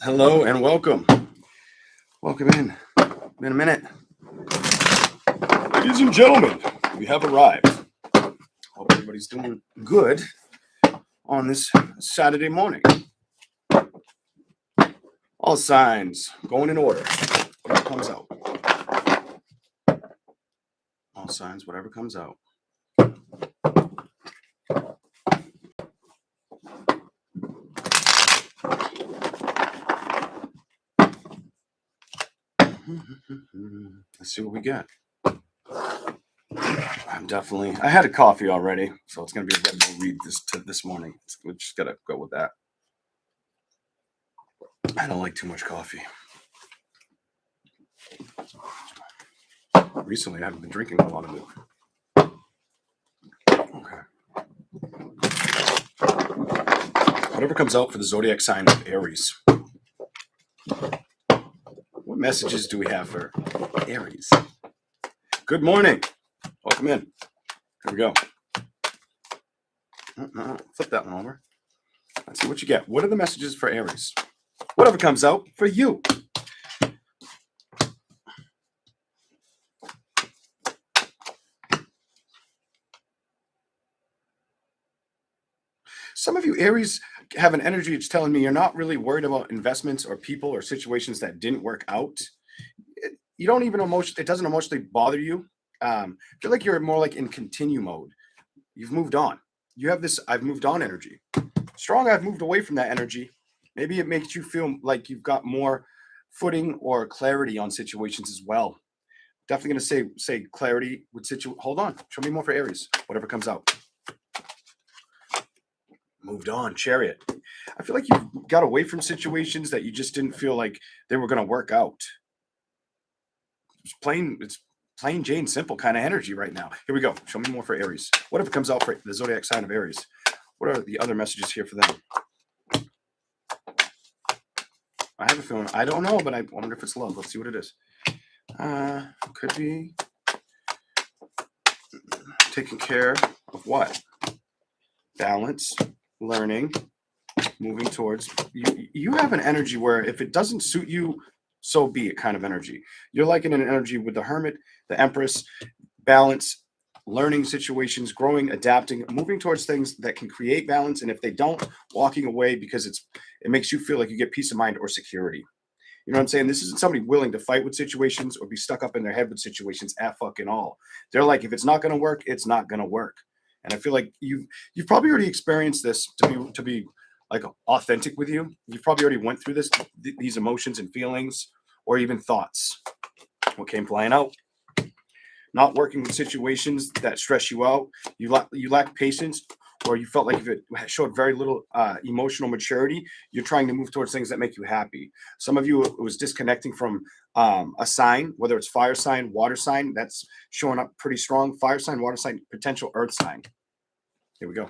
Hello and welcome. Welcome in. Been a minute. Ladies and gentlemen, we have arrived. Hope everybody's doing good on this Saturday morning. All signs going in order. Whatever comes out. All signs, whatever comes out. Let's see what we got. I had a coffee already, so it's going to be a Red Bull read this morning. We're just got to go with that. I don't like too much coffee. Recently, I haven't been drinking a lot of it. Okay. Whatever comes out for the zodiac sign of Aries. What messages do we have for Aries? Good morning. Welcome in. Here we go. Flip that one over. Let's see what you get. What are the messages for Aries? Whatever comes out for you. Some of you Aries have an energy that's telling me you're not really worried about investments or people or situations that didn't work out. You don't even it doesn't emotionally bother you. I feel like you're more like in continue mode. You've moved on. You have this I've moved on energy. Strong, I've moved away from that energy. Maybe it makes you feel like you've got more footing or clarity on situations as well. Definitely going to say clarity with Hold on. Show me more for Aries. Whatever comes out. Moved on. Chariot. I feel like you got away from situations that you just didn't feel like they were going to work out. It's plain Jane simple kind of energy right now. Here we go. Show me more for Aries. Whatever comes out for the zodiac sign of Aries. What are the other messages here for them? I have a feeling. I don't know, but I wonder if it's love. Let's see what it is. Could be taking care of what? Balance, learning, moving towards. You have an energy where if it doesn't suit you, so be it kind of energy. You're like in an energy with the Hermit, the Empress, balance, learning situations, growing, adapting, moving towards things that can create balance. And if they don't, walking away because it makes you feel like you get peace of mind or security. You know what I'm saying? This isn't somebody willing to fight with situations or be stuck up in their head with situations at fucking all. They're like, if it's not going to work, it's not going to work. And I feel like you've probably already experienced this to be like authentic with you. You've probably already went through these emotions and feelings or even thoughts. What came flying out? Not working with situations that stress you out. You lack patience, or you felt like if it showed very little emotional maturity, you're trying to move towards things that make you happy. Some of you, it was disconnecting from a sign, whether it's fire sign, water sign, that's showing up pretty strong. Fire sign, water sign, potential earth sign. Here we go.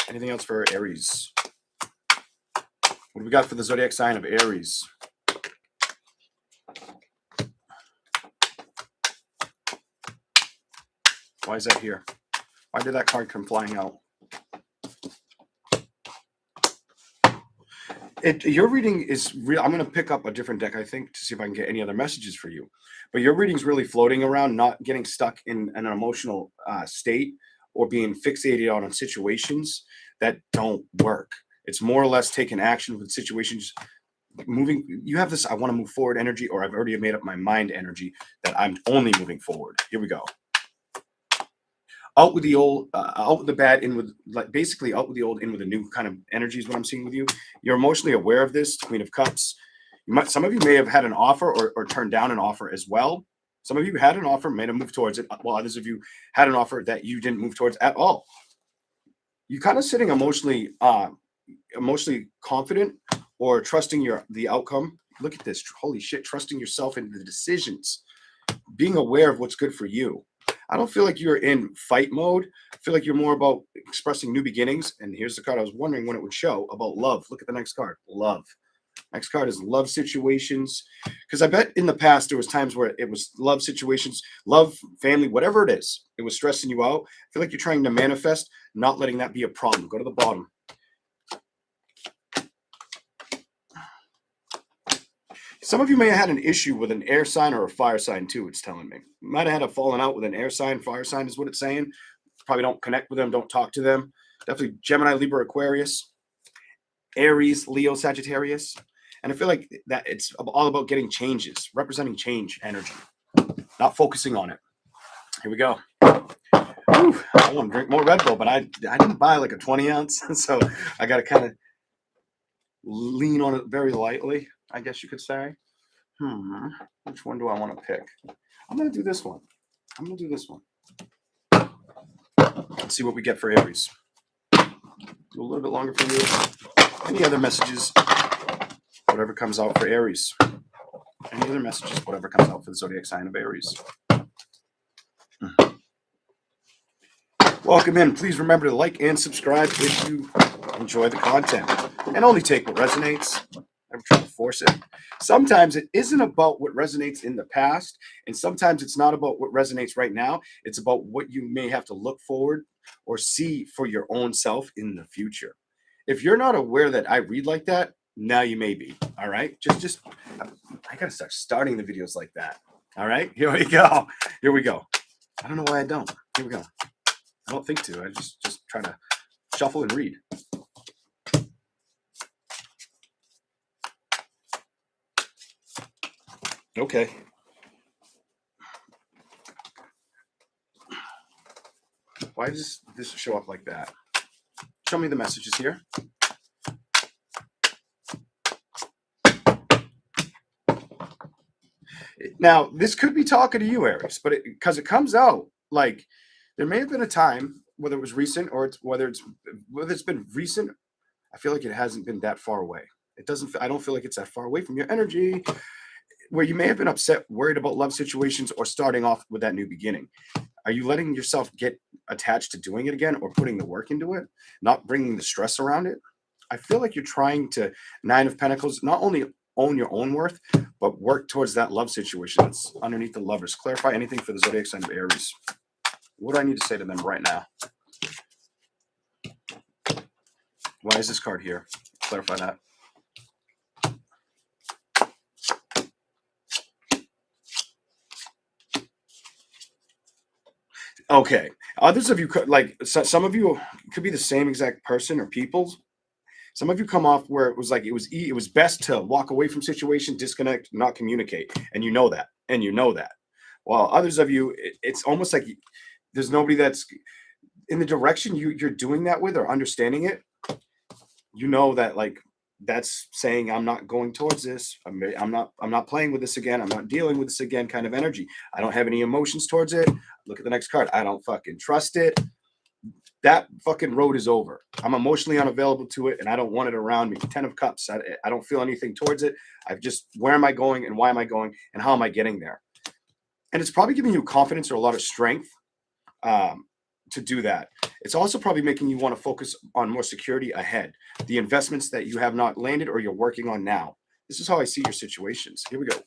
Anything else for Aries? What do we got for the zodiac sign of Aries? Why is that here? Why did that card come flying out? Your reading is real. I'm going to pick up a different deck, I think, to see if I can get any other messages for you. But your reading's really floating around, not getting stuck in an emotional state or being fixated on situations that don't work. It's more or less taking action with situations. Moving, you have this I want to move forward energy, or I've already made up my mind energy that I'm only moving forward. Here we go. Out with the old, out with the bad, in with, like, basically out with the old, in with the new kind of energy is what I'm seeing with you. You're emotionally aware of this, Queen of Cups. Some of you may have had an offer or turned down an offer as well. Some of you had an offer, made a move towards it, while others of you had an offer that you didn't move towards at all. You're kind of sitting emotionally confident or trusting the outcome. Look at this. Holy shit. Trusting yourself in the decisions. Being aware of what's good for you. I don't feel like you're in fight mode. I feel like you're more about expressing new beginnings. And here's the card I was wondering when it would show about love. Look at the next card. Love. Next card is love situations. Because I bet in the past there was times where it was love situations, love, family, whatever it is. It was stressing you out. I feel like you're trying to manifest, not letting that be a problem. Go to the bottom. Some of you may have had an issue with an air sign or a fire sign too, it's telling me. You might have had a falling out with an air sign, fire sign is what it's saying. Probably don't connect with them, don't talk to them. Definitely Gemini, Libra, Aquarius, Aries, Leo, Sagittarius. And I feel like that it's all about getting changes, representing change energy, not focusing on it. Here we go. Whew, I want to drink more Red Bull, but I didn't buy like a 20 ounce, so I got to kind of lean on it very lightly, I guess you could say. Which one do I want to pick? I'm going to do this one. I'm going to do this one. Let's see what we get for Aries. Do a little bit longer for you. Any other messages? Whatever comes out for Aries. Any other messages? Whatever comes out for the zodiac sign of Aries. Welcome in. Please remember to like and subscribe if you enjoy the content. And only take what resonates. Never try to force it. Sometimes it isn't about what resonates in the past, and sometimes it's not about what resonates right now. It's about what you may have to look forward or see for your own self in the future. If you're not aware that I read like that, now you may be. All right. Just I gotta start starting the videos like that. All right. Here we go. Here we go. I don't know why I don't. Here we go. I don't think to. I just try to shuffle and read. Okay. Why does this show up like that? Show me the messages here. Now, this could be talking to you, Aries, but because it comes out like there may have been a time, whether it was recent or whether it's been recent, I feel like it hasn't been that far away. It doesn't. I don't feel like it's that far away from your energy, where you may have been upset, worried about love situations, or starting off with that new beginning. Are you letting yourself get attached to doing it again, or putting the work into it, not bringing the stress around it? I feel like you're trying to, Nine of Pentacles, not only own your own worth, but work towards that love situation that's underneath the Lovers. Clarify anything for the zodiac sign of Aries. What do I need to say to them right now? Why is this card here? Clarify that. Okay. Others of you could, like, some of you could be the same exact person or peoples. Some of you come off where it was like it was best to walk away from situation, disconnect, not communicate, and you know that, While others of you, it's almost like there's nobody that's in the direction you're doing that with or understanding it. You know that, like, that's saying I'm not going towards this. I'm not playing with this again. I'm not dealing with this again. Kind of energy. I don't have any emotions towards it. Look at the next card. I don't fucking trust it. That fucking road is over. I'm emotionally unavailable to it, and I don't want it around me. 10 of Cups. I don't feel anything towards it. Where am I going, and why am I going, and how am I getting there? And it's probably giving you confidence or a lot of strength to do that. It's also probably making you want to focus on more security ahead. The investments that you have not landed or you're working on now. This is how I see your situations. Here we go.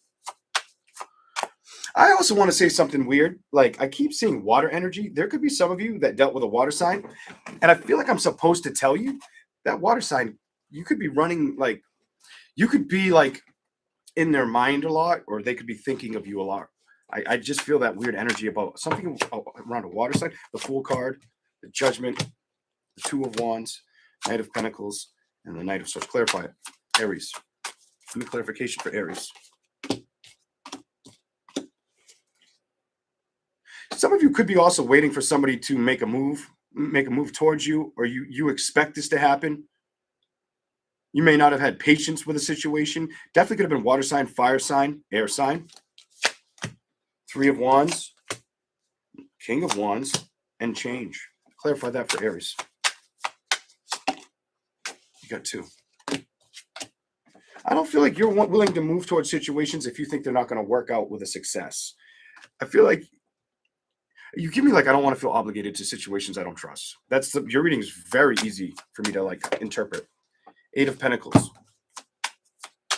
I also want to say something weird. Like, I keep seeing water energy. There could be some of you that dealt with a water sign, and I feel like I'm supposed to tell you that water sign, you could be running, like, you could be like in their mind a lot, or they could be thinking of you a lot. I just feel that weird energy about something around a water sign. The Fool card, the Judgment, the Two of Wands, Knight of Pentacles, and the Knight of Swords. Clarify it. Aries. Give me clarification for Aries. Some of you could be also waiting for somebody to make a move towards you, or you expect this to happen. You may not have had patience with a situation. Definitely could have been water sign, fire sign, air sign. Three of Wands, King of Wands, and change. Clarify that for Aries. You got two. I don't feel like you're willing to move towards situations if you think they're not going to work out with a success. I feel like you give me, like, I don't want to feel obligated to situations I don't trust. Your reading is very easy for me to, like, interpret. Eight of Pentacles.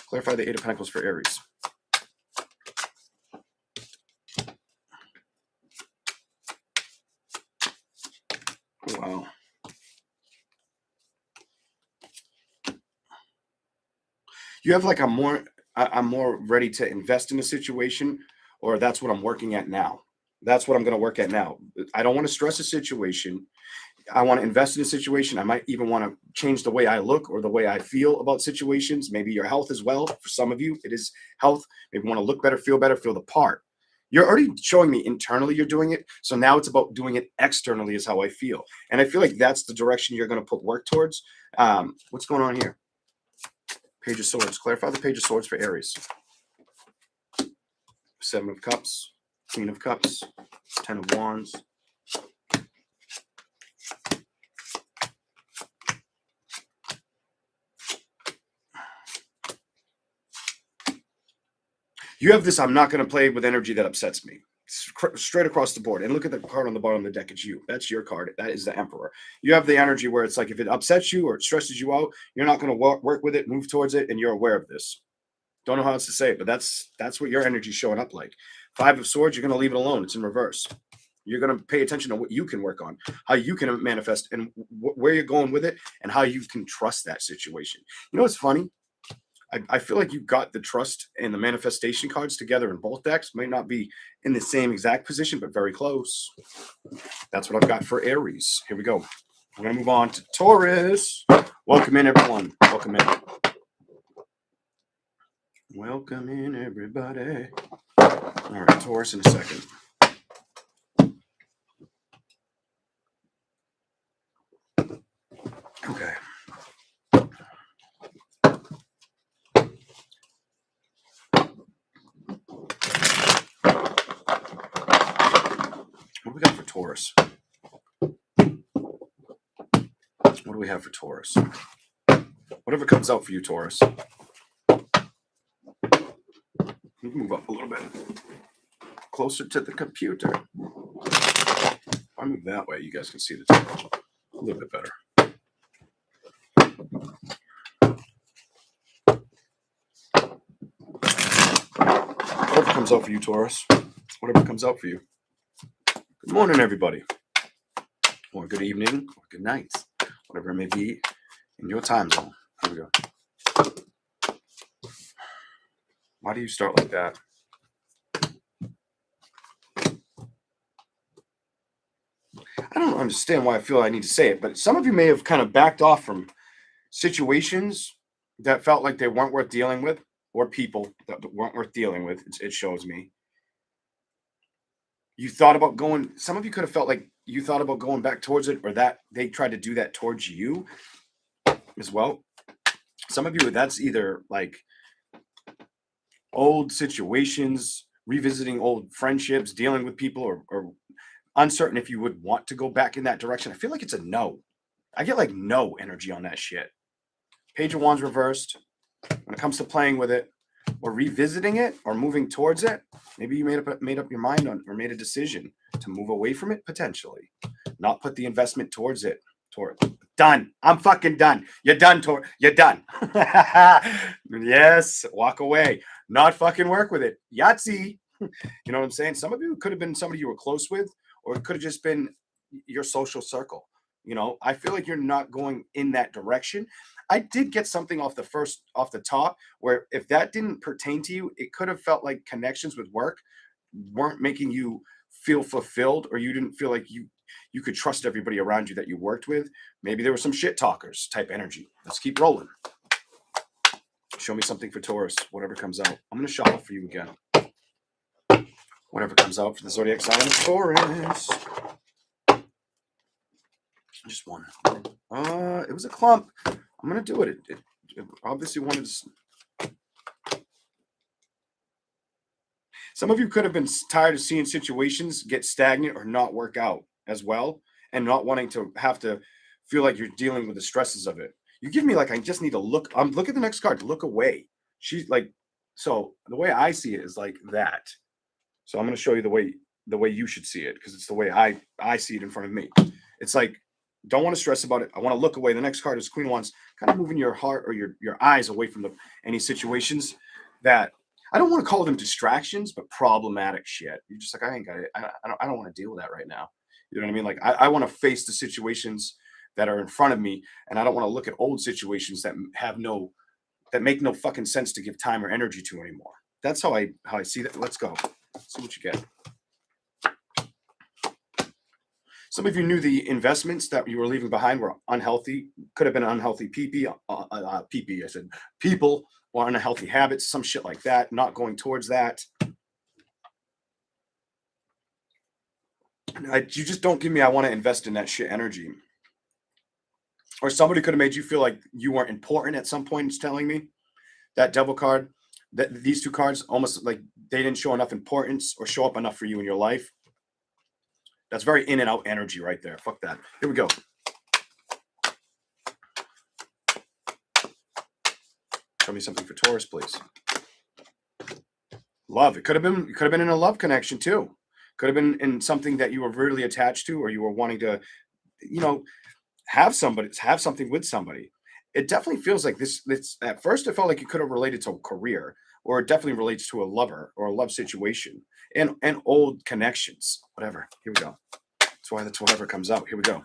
Clarify the Eight of Pentacles for Aries. Wow. You have like a more I'm more ready to invest in a situation, or that's what I'm working at now. That's what I'm going to work at now. I don't want to stress a situation. I want to invest in a situation. I might even want to change the way I look or the way I feel about situations. Maybe your health as well. For some of you, it is health. Maybe want to look better, feel the part. You're already showing me internally you're doing it. So now it's about doing it externally, is how I feel. And I feel like that's the direction you're going to put work towards. What's going on here? Page of Swords. Clarify the Page of Swords for Aries. Seven of Cups, Queen of Cups, Ten of Wands. You have this, I'm not going to play with energy that upsets me. Straight across the board. And look at the card on the bottom of the deck. It's you. That's your card. That is the Emperor. You have the energy where it's like if it upsets you or it stresses you out, you're not going to work with it, move towards it, and you're aware of this. Don't know how else to say it, but that's what your energy is showing up like. Five of Swords, you're going to leave it alone. It's in reverse. You're going to pay attention to what you can work on, how you can manifest, and where you're going with it, and how you can trust that situation. You know what's funny? I feel like you got the trust and the manifestation cards together in both decks. Might not be in the same exact position, but very close. That's what I've got for Aries. Here we go. We're going to move on to Taurus. Welcome in, everyone. Welcome in. Welcome in, everybody. All right, Taurus in a second. Okay. What do we got for Taurus? What do we have for Taurus? Whatever comes out for you, Taurus. You can move up a little bit. Closer to the computer. If I move that way, you guys can see the table a little bit better. Whatever comes out for you, Taurus. Whatever comes out for you. Good morning, everybody. Or good evening, or good night. Whatever it may be in your time zone. Here we go. Why do you start like that? I don't understand why I feel I need to say it, but some of you may have kind of backed off from situations that felt like they weren't worth dealing with, or people that weren't worth dealing with. It shows me. You thought about going, some of you could have felt like you thought about going back towards it, or that they tried to do that towards you as well. Some of you, that's either like old situations, revisiting old friendships, dealing with people, or uncertain if you would want to go back in that direction. I feel like it's a no. I get like no energy on that shit. Page of Wands reversed. When it comes to playing with it or revisiting it or moving towards it, maybe you made up your mind on or made a decision to move away from it potentially, not put the investment towards it. Done. I'm fucking done. You're done, You're done. Yes, walk away. Not fucking work with it. Yahtzee. You know what I'm saying? Some of you could have been somebody you were close with, or it could have just been your social circle. You know, I feel like you're not going in that direction. I did get something off the top where if that didn't pertain to you, it could have felt like connections with work weren't making you feel fulfilled, or you didn't feel like you could trust everybody around you that you worked with. Maybe there were some shit talkers type energy. Let's keep rolling. Show me something for Taurus, whatever comes out. I'm going to shuffle for you again. Whatever comes out for the zodiac sign of Taurus. Just one. It was a clump. I'm going to do it. It obviously wanted to. Some of you could have been tired of seeing situations get stagnant or not work out as well, and not wanting to have to feel like you're dealing with the stresses of it. You give me like, I just need to look. Look at the next card. Look away. She's like, so the way I see it is like that. So I'm going to show you the way you should see it, because it's the way I see it in front of me. It's like, don't want to stress about it. I want to look away. The next card is Queen of Wands, kind of moving your heart or your eyes away from any situations that I don't want to call them distractions, but problematic shit. You're just like, I ain't got it. I don't want to deal with that right now. You know what I mean? Like I want to face the situations that are in front of me, and I don't want to look at old situations that have no that make no fucking sense to give time or energy to anymore. That's how I see that. Let's go. See what you get. Some of you knew the investments that you were leaving behind were unhealthy. Could have been unhealthy PP. I said people or unhealthy habits, some shit like that. Not going towards that. You just don't give me. I want to invest in that shit energy. Or somebody could have made you feel like you weren't important at some point. It's telling me that devil card, that these two cards, almost like they didn't show enough importance or show up enough for you in your life. That's very in and out energy right there. Fuck that. Here we go. Show me something for Taurus, please. Love. It could have been in a love connection too. Could have been in something that you were really attached to, or you were wanting to, have something with somebody. It definitely feels like this. At first, it felt like it could have related to a career, or it definitely relates to a lover or a love situation and old connections. Whatever. Here we go. That's why that's whatever comes out. Here we go.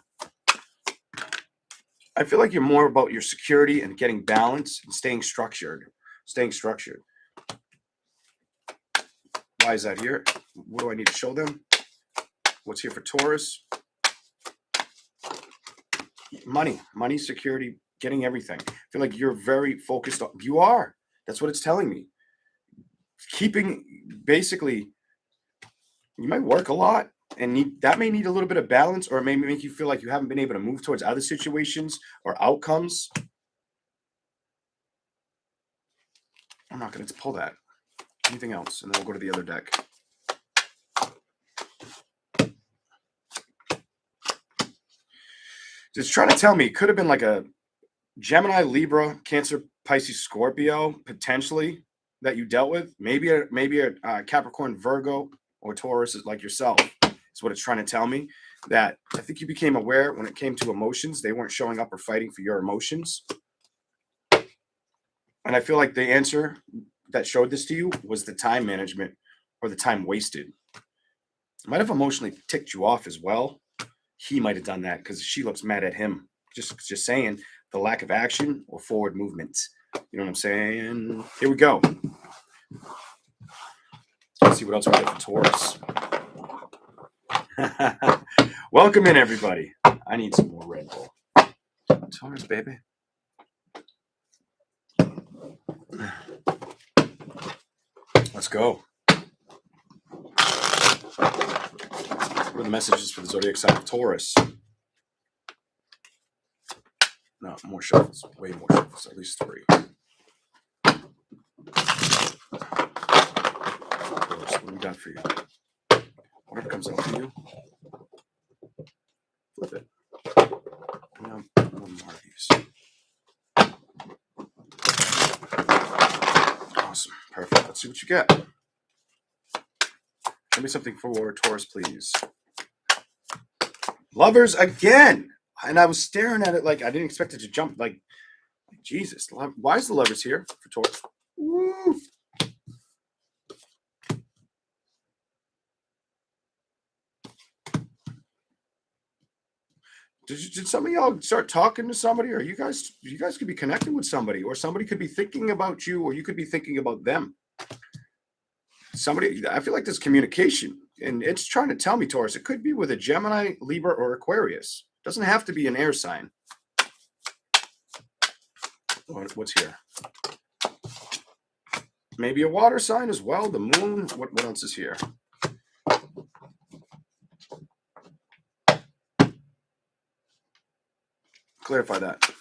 I feel like you're more about your security and getting balance and staying structured. Why is that here? What do I need to show them? What's here for Taurus? Money, security, getting everything. I feel like you're very focused on, you are. That's what it's telling me. Basically, you might work a lot and that may need a little bit of balance, or it may make you feel like you haven't been able to move towards other situations or outcomes. I'm not going to pull that. Anything else? And then we'll go to the other deck. It's trying to tell me it could have been like a Gemini, Libra, Cancer, Pisces, Scorpio, potentially, that you dealt with. Maybe a Capricorn, Virgo, or Taurus is like yourself. Is what it's trying to tell me. That I think you became aware when it came to emotions. They weren't showing up or fighting for your emotions. And I feel like the answer that showed this to you was the time management or the time wasted. Might have emotionally ticked you off as well. He might have done that because she looks mad at him. Just saying, the lack of action or forward movement. You know what I'm saying? Here we go. Let's see what else we got for Taurus. Welcome in, everybody. I need some more Red Bull. Taurus, baby. Let's go. What are the messages for the zodiac sign of Taurus? No, more shuffles. Way more shuffles. At least 3. Taurus, what do we got for you? Whatever comes out for you. Flip it. One more of these. Awesome. Perfect. Let's see what you get. Show me something for Taurus, please. Lovers again. And I was staring at it like I didn't expect it to jump. Like, Jesus. Why is the Lovers here for Taurus? Woo. Did some of y'all start talking to somebody, or you guys could be connecting with somebody, or somebody could be thinking about you, or you could be thinking about them. I feel like there's communication, and it's trying to tell me, Taurus, it could be with a Gemini, Libra, or Aquarius. It doesn't have to be an air sign. What's here? Maybe a water sign as well. The moon. What else is here? Clarify that.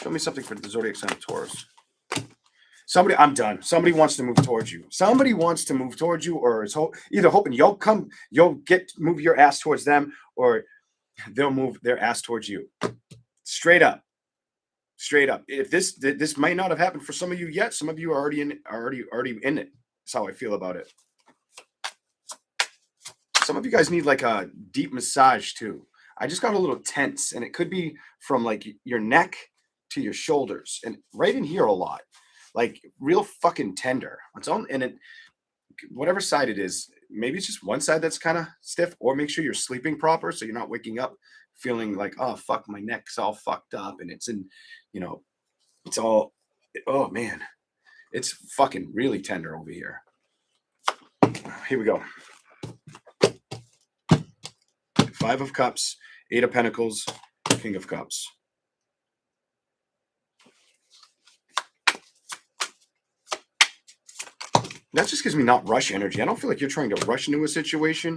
Show me something for the zodiac sign of Taurus. I'm done. Somebody wants to move towards you. Or is either hoping you'll move your ass towards them, or they'll move their ass towards you. Straight up. If this might not have happened for some of you yet, some of you are already in it. That's how I feel about it. Some of you guys need like a deep massage too. I just got a little tense, and it could be from like your neck to your shoulders and right in here a lot, like real fucking tender. Whatever side it is, maybe it's just one side that's kind of stiff, or make sure you're sleeping proper so you're not waking up feeling like, oh fuck, my neck's all fucked up and it's all Oh man, it's fucking really tender over here. Here we go. Five of Cups, Eight of Pentacles, King of Cups. That just gives me not rush energy. I don't feel like you're trying to rush into a situation.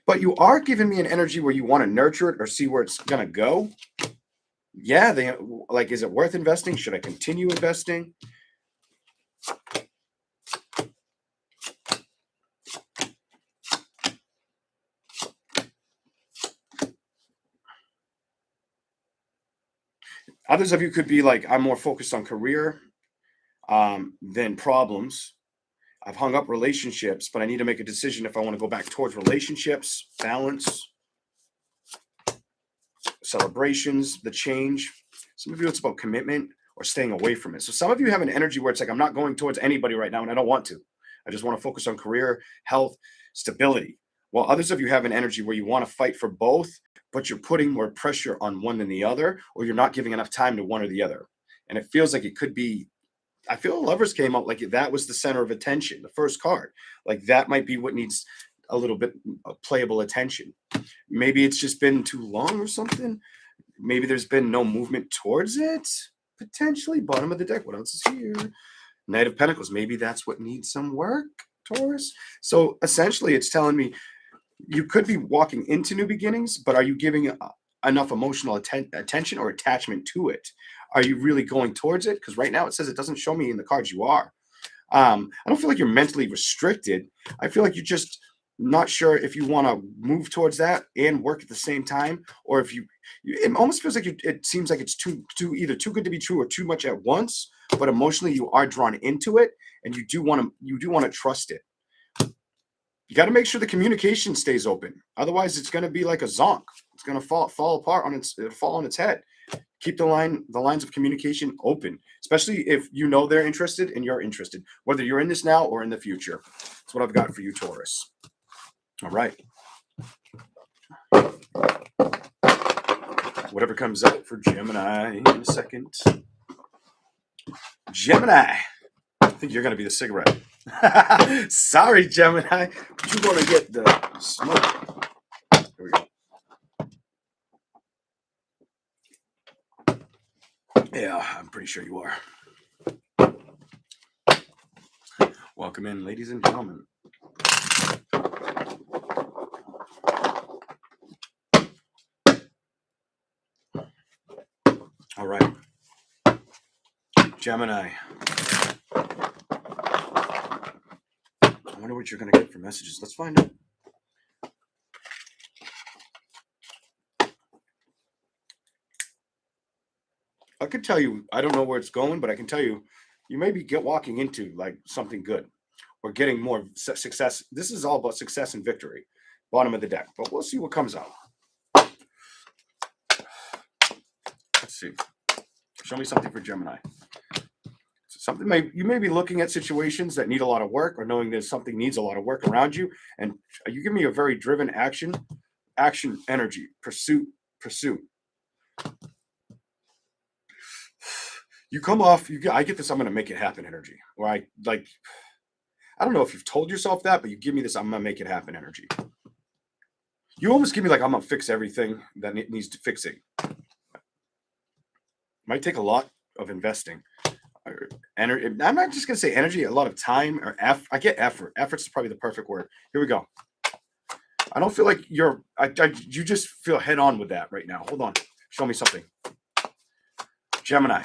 But you are giving me an energy where you want to nurture it or see where it's going to go. Yeah, like, is it worth investing? Should I continue investing? Others of you could be like, I'm more focused on career than problems. I've hung up relationships, but I need to make a decision if I want to go back towards relationships, balance, celebrations, the change. Some of you, it's about commitment or staying away from it. So some of you have an energy where it's like, I'm not going towards anybody right now and I don't want to. I just want to focus on career, health, stability. While others of you have an energy where you want to fight for both, but you're putting more pressure on one than the other, or you're not giving enough time to one or the other. And it feels like it could be, I feel Lovers came out like that was the center of attention, the first card. Like that might be what needs a little bit of playable attention. Maybe it's just been too long or something. Maybe there's been no movement towards it. Potentially. Bottom of the deck. What else is here? Knight of Pentacles. Maybe that's what needs some work, Taurus. So essentially, it's telling me you could be walking into new beginnings, but are you giving enough emotional attention or attachment to it? Are you really going towards it? Because right now it says it doesn't show me in the cards you are. I don't feel like you're mentally restricted. I feel like you're just not sure if you want to move towards that and work at the same time, or if it almost feels like it seems like it's either too good to be true or too much at once. But emotionally, you are drawn into it, and you do want to trust it. You got to make sure the communication stays open. Otherwise, it's going to be like a zonk. It's going to fall apart fall on its head. Keep the lines of communication open, especially if you know they're interested and you're interested, whether you're in this now or in the future. That's what I've got for you, Taurus. All right. Whatever comes out for Gemini in a second. Gemini. I think you're going to be the cigarette. Sorry, Gemini. But you want to get the smoke. Here we go. Yeah, I'm pretty sure you are. Welcome in, ladies and gentlemen. All right. Gemini. I wonder what you're going to get for messages. Let's find out. I could tell you, I don't know where it's going, but I can tell you, you may be walking into like something good or getting more success. This is all about success and victory. Bottom of the deck, but we'll see what comes out. Let's see. Show me something for Gemini. You may be looking at situations that need a lot of work, or knowing that something needs a lot of work around you, and you give me a very driven action energy, pursuit. You come off, I get this, I'm going to make it happen energy. Or I don't know if you've told yourself that, but you give me this, I'm going to make it happen energy. You almost give me like, I'm going to fix everything that needs to fixing. Might take a lot of investing. I'm not just going to say energy, a lot of time or I get effort. Effort's probably the perfect word. Here we go. I don't feel like you just feel head on with that right now. Hold on. Show me something. Gemini.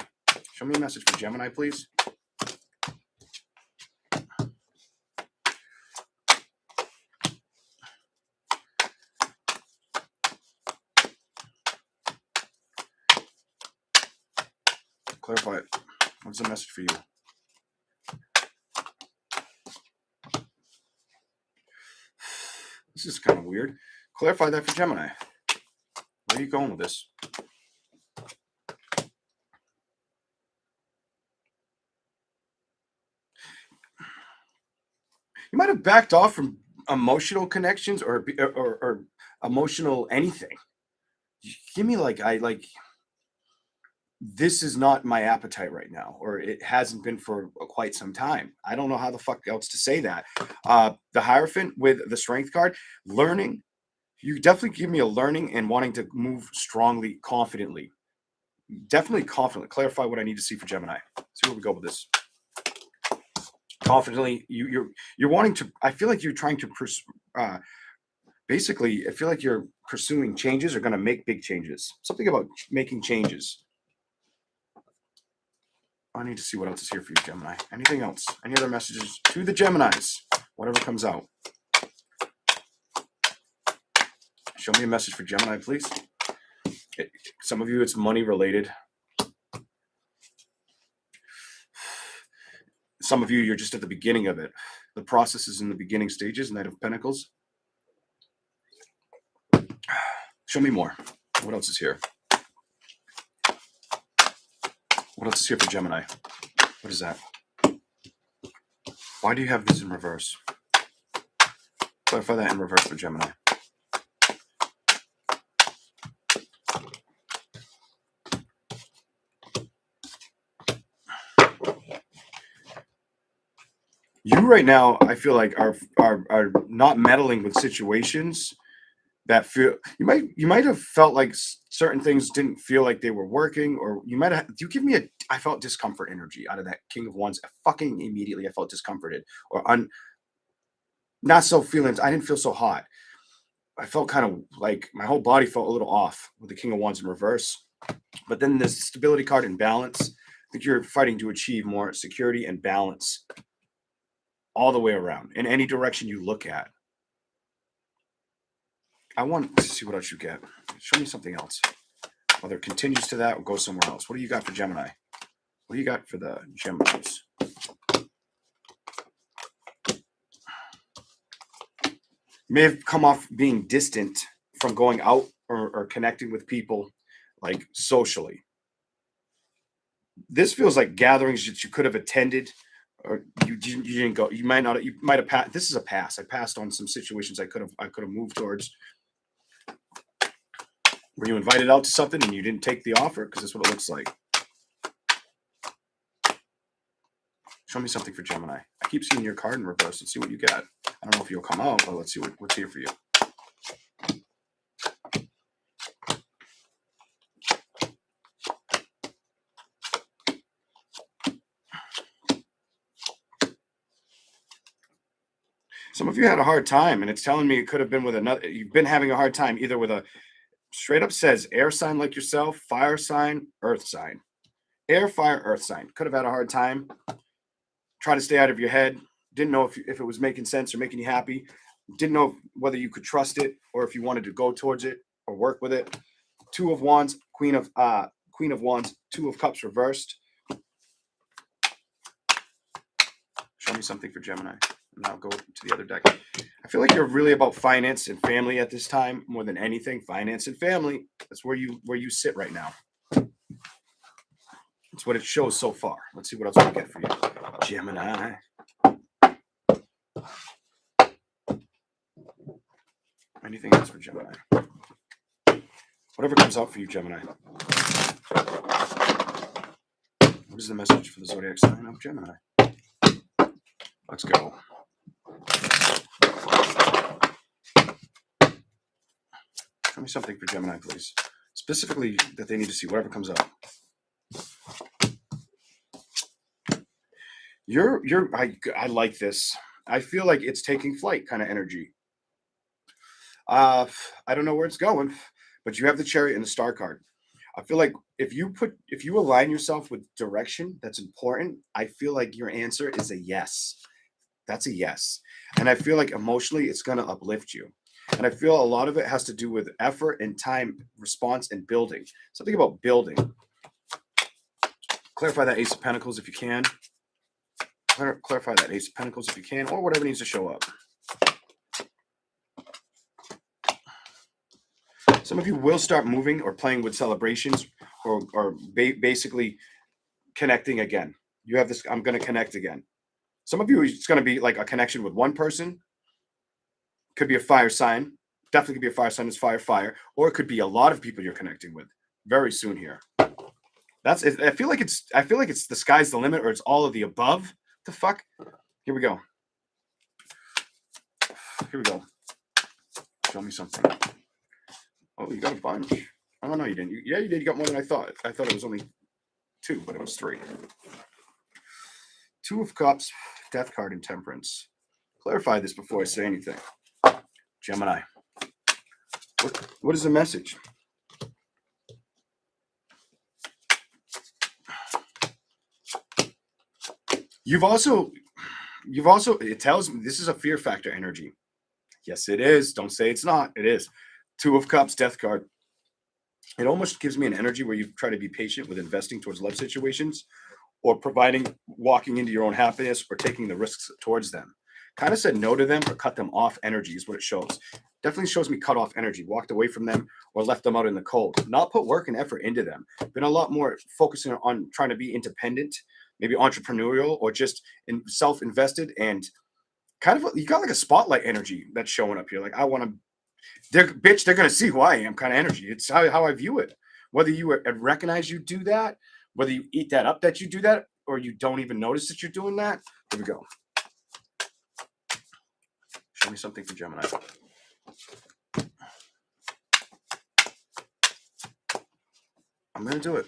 Show me a message for Gemini, please. Clarify it. What's the message for you? This is kind of weird. Clarify that for Gemini. Where are you going with this? You might have backed off from emotional connections or emotional anything. Give me this is not my appetite right now, or it hasn't been for quite some time. I don't know how the fuck else to say that. The Hierophant with the Strength card, learning. You definitely give me a learning and wanting to move strongly, confidently. Definitely confidently. Clarify what I need to see for Gemini. See where we go with this. Confidently, you're wanting to. I feel like you're trying to basically. I feel like you're pursuing changes or going to make big changes. Something about making changes. I need to see what else is here for you, Gemini. Anything else? Any other messages to the Geminis? Whatever comes out. Show me a message for Gemini, please. Some of you, it's money related. Some of you, you're just at the beginning of it. The process is in the beginning stages. Knight of Pentacles. Show me more. What else is here? What else is here for Gemini? What is that? Why do you have this in reverse? Clarify that in reverse for Gemini. You right now, I feel like are not meddling with situations that feel you might have felt like certain things didn't feel like they were working, or you might have. You give me a. I felt discomfort energy out of that King of Wands. Fucking immediately, I felt discomforted or not so feeling. I didn't feel so hot. I felt kind of like my whole body felt a little off with the King of Wands in reverse. But then there's the stability card and balance. I think you're fighting to achieve more security and balance all the way around in any direction you look at. I want to see what else you get. Show me something else. Whether it continues to that or goes somewhere else. What do you got for Gemini? What do you got for the Geminis? You may have come off being distant from going out or connecting with people like socially. This feels like gatherings that you could have attended or you didn't go. You might have passed. This is a pass. I passed on some situations I could have moved towards. Were you invited out to something and you didn't take the offer? Because that's what it looks like. Show me something for Gemini. I keep seeing your card in reverse. Let's see what you got. I don't know if you'll come out, but let's see what's here for you. Some of you had a hard time, and it's telling me it could have been with another. You've been having a hard time either with a straight up says air sign like yourself, fire sign, earth sign. Air, fire, earth sign. Could have had a hard time. Try to stay out of your head. Didn't know if it was making sense or making you happy. Didn't know whether you could trust it or if you wanted to go towards it or work with it. Two of Wands, Queen of Wands, Two of Cups reversed. Show me something for Gemini. Now go to the other deck. I feel like you're really about finance and family at this time more than anything. Finance and family. That's where you sit right now. That's what it shows so far. Let's see what else we get for you, Gemini. Anything else for Gemini? Whatever comes out for you, Gemini. What is the message for the zodiac sign of Gemini? Let's go. Show me something for Gemini, please. Specifically that they need to see, whatever comes out. I like this. I feel like it's taking flight kind of energy. I don't know where it's going, but you have the Chariot and the Star card. I feel like if you align yourself with direction that's important, I feel like your answer is a yes. That's a yes. And I feel like emotionally it's going to uplift you. And I feel a lot of it has to do with effort and time, response, and building. Something about building. Clarify that Ace of Pentacles if you can. Clarify that Ace of Pentacles if you can, or whatever needs to show up. Some of you will start moving or playing with celebrations or basically connecting again. You have this, I'm going to connect again. Some of you, it's going to be like a connection with one person. Could be a fire sign. Definitely could be a fire sign. It's fire, fire. Or it could be a lot of people you're connecting with very soon here. I feel like it's the sky's the limit, or it's all of the above. The fuck? Here we go. Here we go. Show me something. Oh, you got a bunch. Oh no, you didn't. Yeah, you did. You got more than I thought. I thought it was only 2, but it was 3. 2 of Cups, Death card, and Temperance. Clarify this before I say anything. Gemini. What is the message? You've also, it tells me this is a fear factor energy. Yes, it is. Don't say it's not. It is. 2 of Cups, Death card. It almost gives me an energy where you try to be patient with investing towards love situations, or walking into your own happiness, or taking the risks towards them. Kind of said no to them or cut them off energy is what it shows. Definitely shows me cut off energy, walked away from them, or left them out in the cold. Not put work and effort into them. Been a lot more focusing on trying to be independent, maybe entrepreneurial, or just self-invested, and kind of, you got like a spotlight energy that's showing up here. Like, I want to, they're going to see who I am kind of energy. It's how I view it. Whether you recognize you do that, whether you eat that up that you do that, or you don't even notice that you're doing that. Here we go. Show me something for Gemini. I'm going to do it.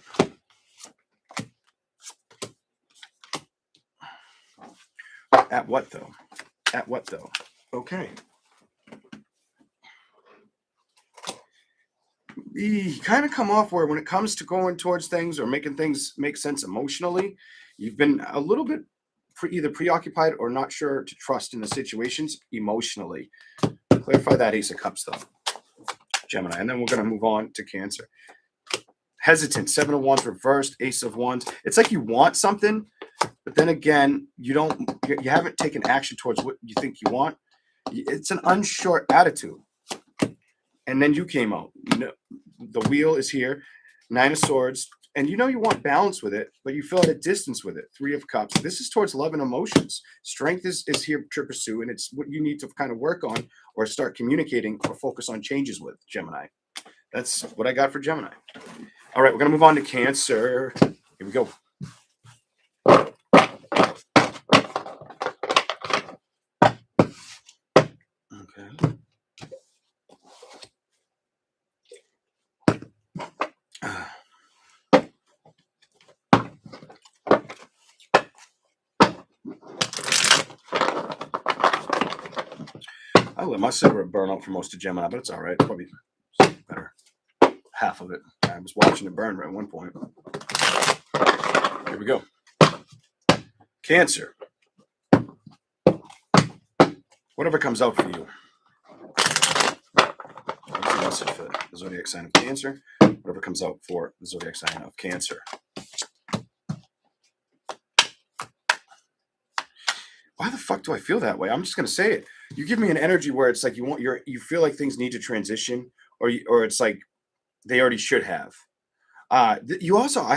At what though? At what though? Okay. You kind of come off where, when it comes to going towards things or making things make sense emotionally, you've been a little bit either preoccupied or not sure to trust in the situations emotionally. Clarify that Ace of Cups though, Gemini, and then we're going to move on to Cancer. Hesitant, 7 of Wands reversed, Ace of Wands. It's like you want something, but then again, you haven't taken action towards what you think you want. It's an unsure attitude. And then you came out. The wheel is here, 9 of Swords, and you want balance with it, but you feel at a distance with it. 3 of Cups. This is towards love and emotions. Strength is here to pursue, and it's what you need to kind of work on or start communicating or focus on changes with, Gemini. That's what I got for Gemini. All right, we're going to move on to Cancer. Here we go. Okay. I let my cigarette burn out for most of Gemini, but it's all right. Probably better. Half of it. I was watching it burn at one point. Here we go. Cancer. Whatever comes out for you. What's the message for the zodiac sign of Cancer? Whatever comes out for the zodiac sign of Cancer. Why the fuck do I feel that way? I'm just gonna say it. You give me an energy where it's like you feel like things need to transition, or it's like they already should have. I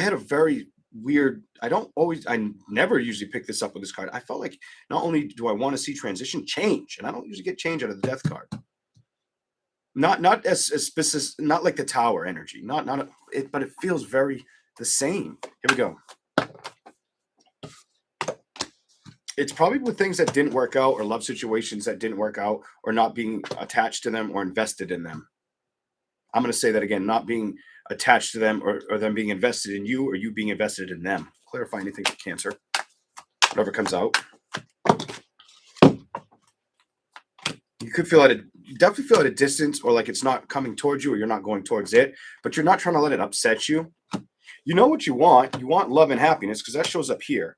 had a very weird. I never usually pick this up with this card. I felt like not only do I want to see transition, change, and I don't usually get change out of the Death card. Not as specific, not like the Tower energy. But it feels very the same. Here we go. It's probably with things that didn't work out, or love situations that didn't work out, or not being attached to them or invested in them. I'm going to say that again, not being attached to them, or them being invested in you, or you being invested in them. Clarify anything for Cancer. Whatever comes out. You could you definitely feel at a distance, or like it's not coming towards you, or you're not going towards it, but you're not trying to let it upset you. You know what you want. You want love and happiness, because that shows up here.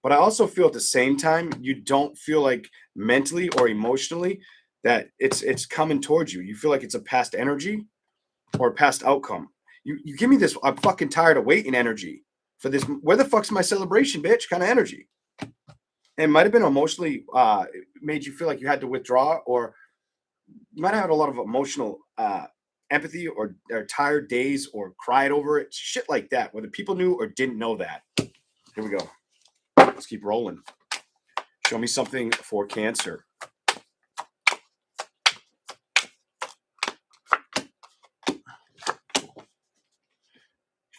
But I also feel at the same time, you don't feel like mentally or emotionally that it's coming towards you. You feel like it's a past energy or a past outcome. You give me this, I'm fucking tired of waiting energy for this. Where the fuck's my celebration, bitch? Kind of energy. And it might have been emotionally made you feel like you had to withdraw, or you might have had a lot of emotional empathy, or tired days, or cried over it. Shit like that, whether people knew or didn't know that. Here we go. Let's keep rolling. Show me something for Cancer.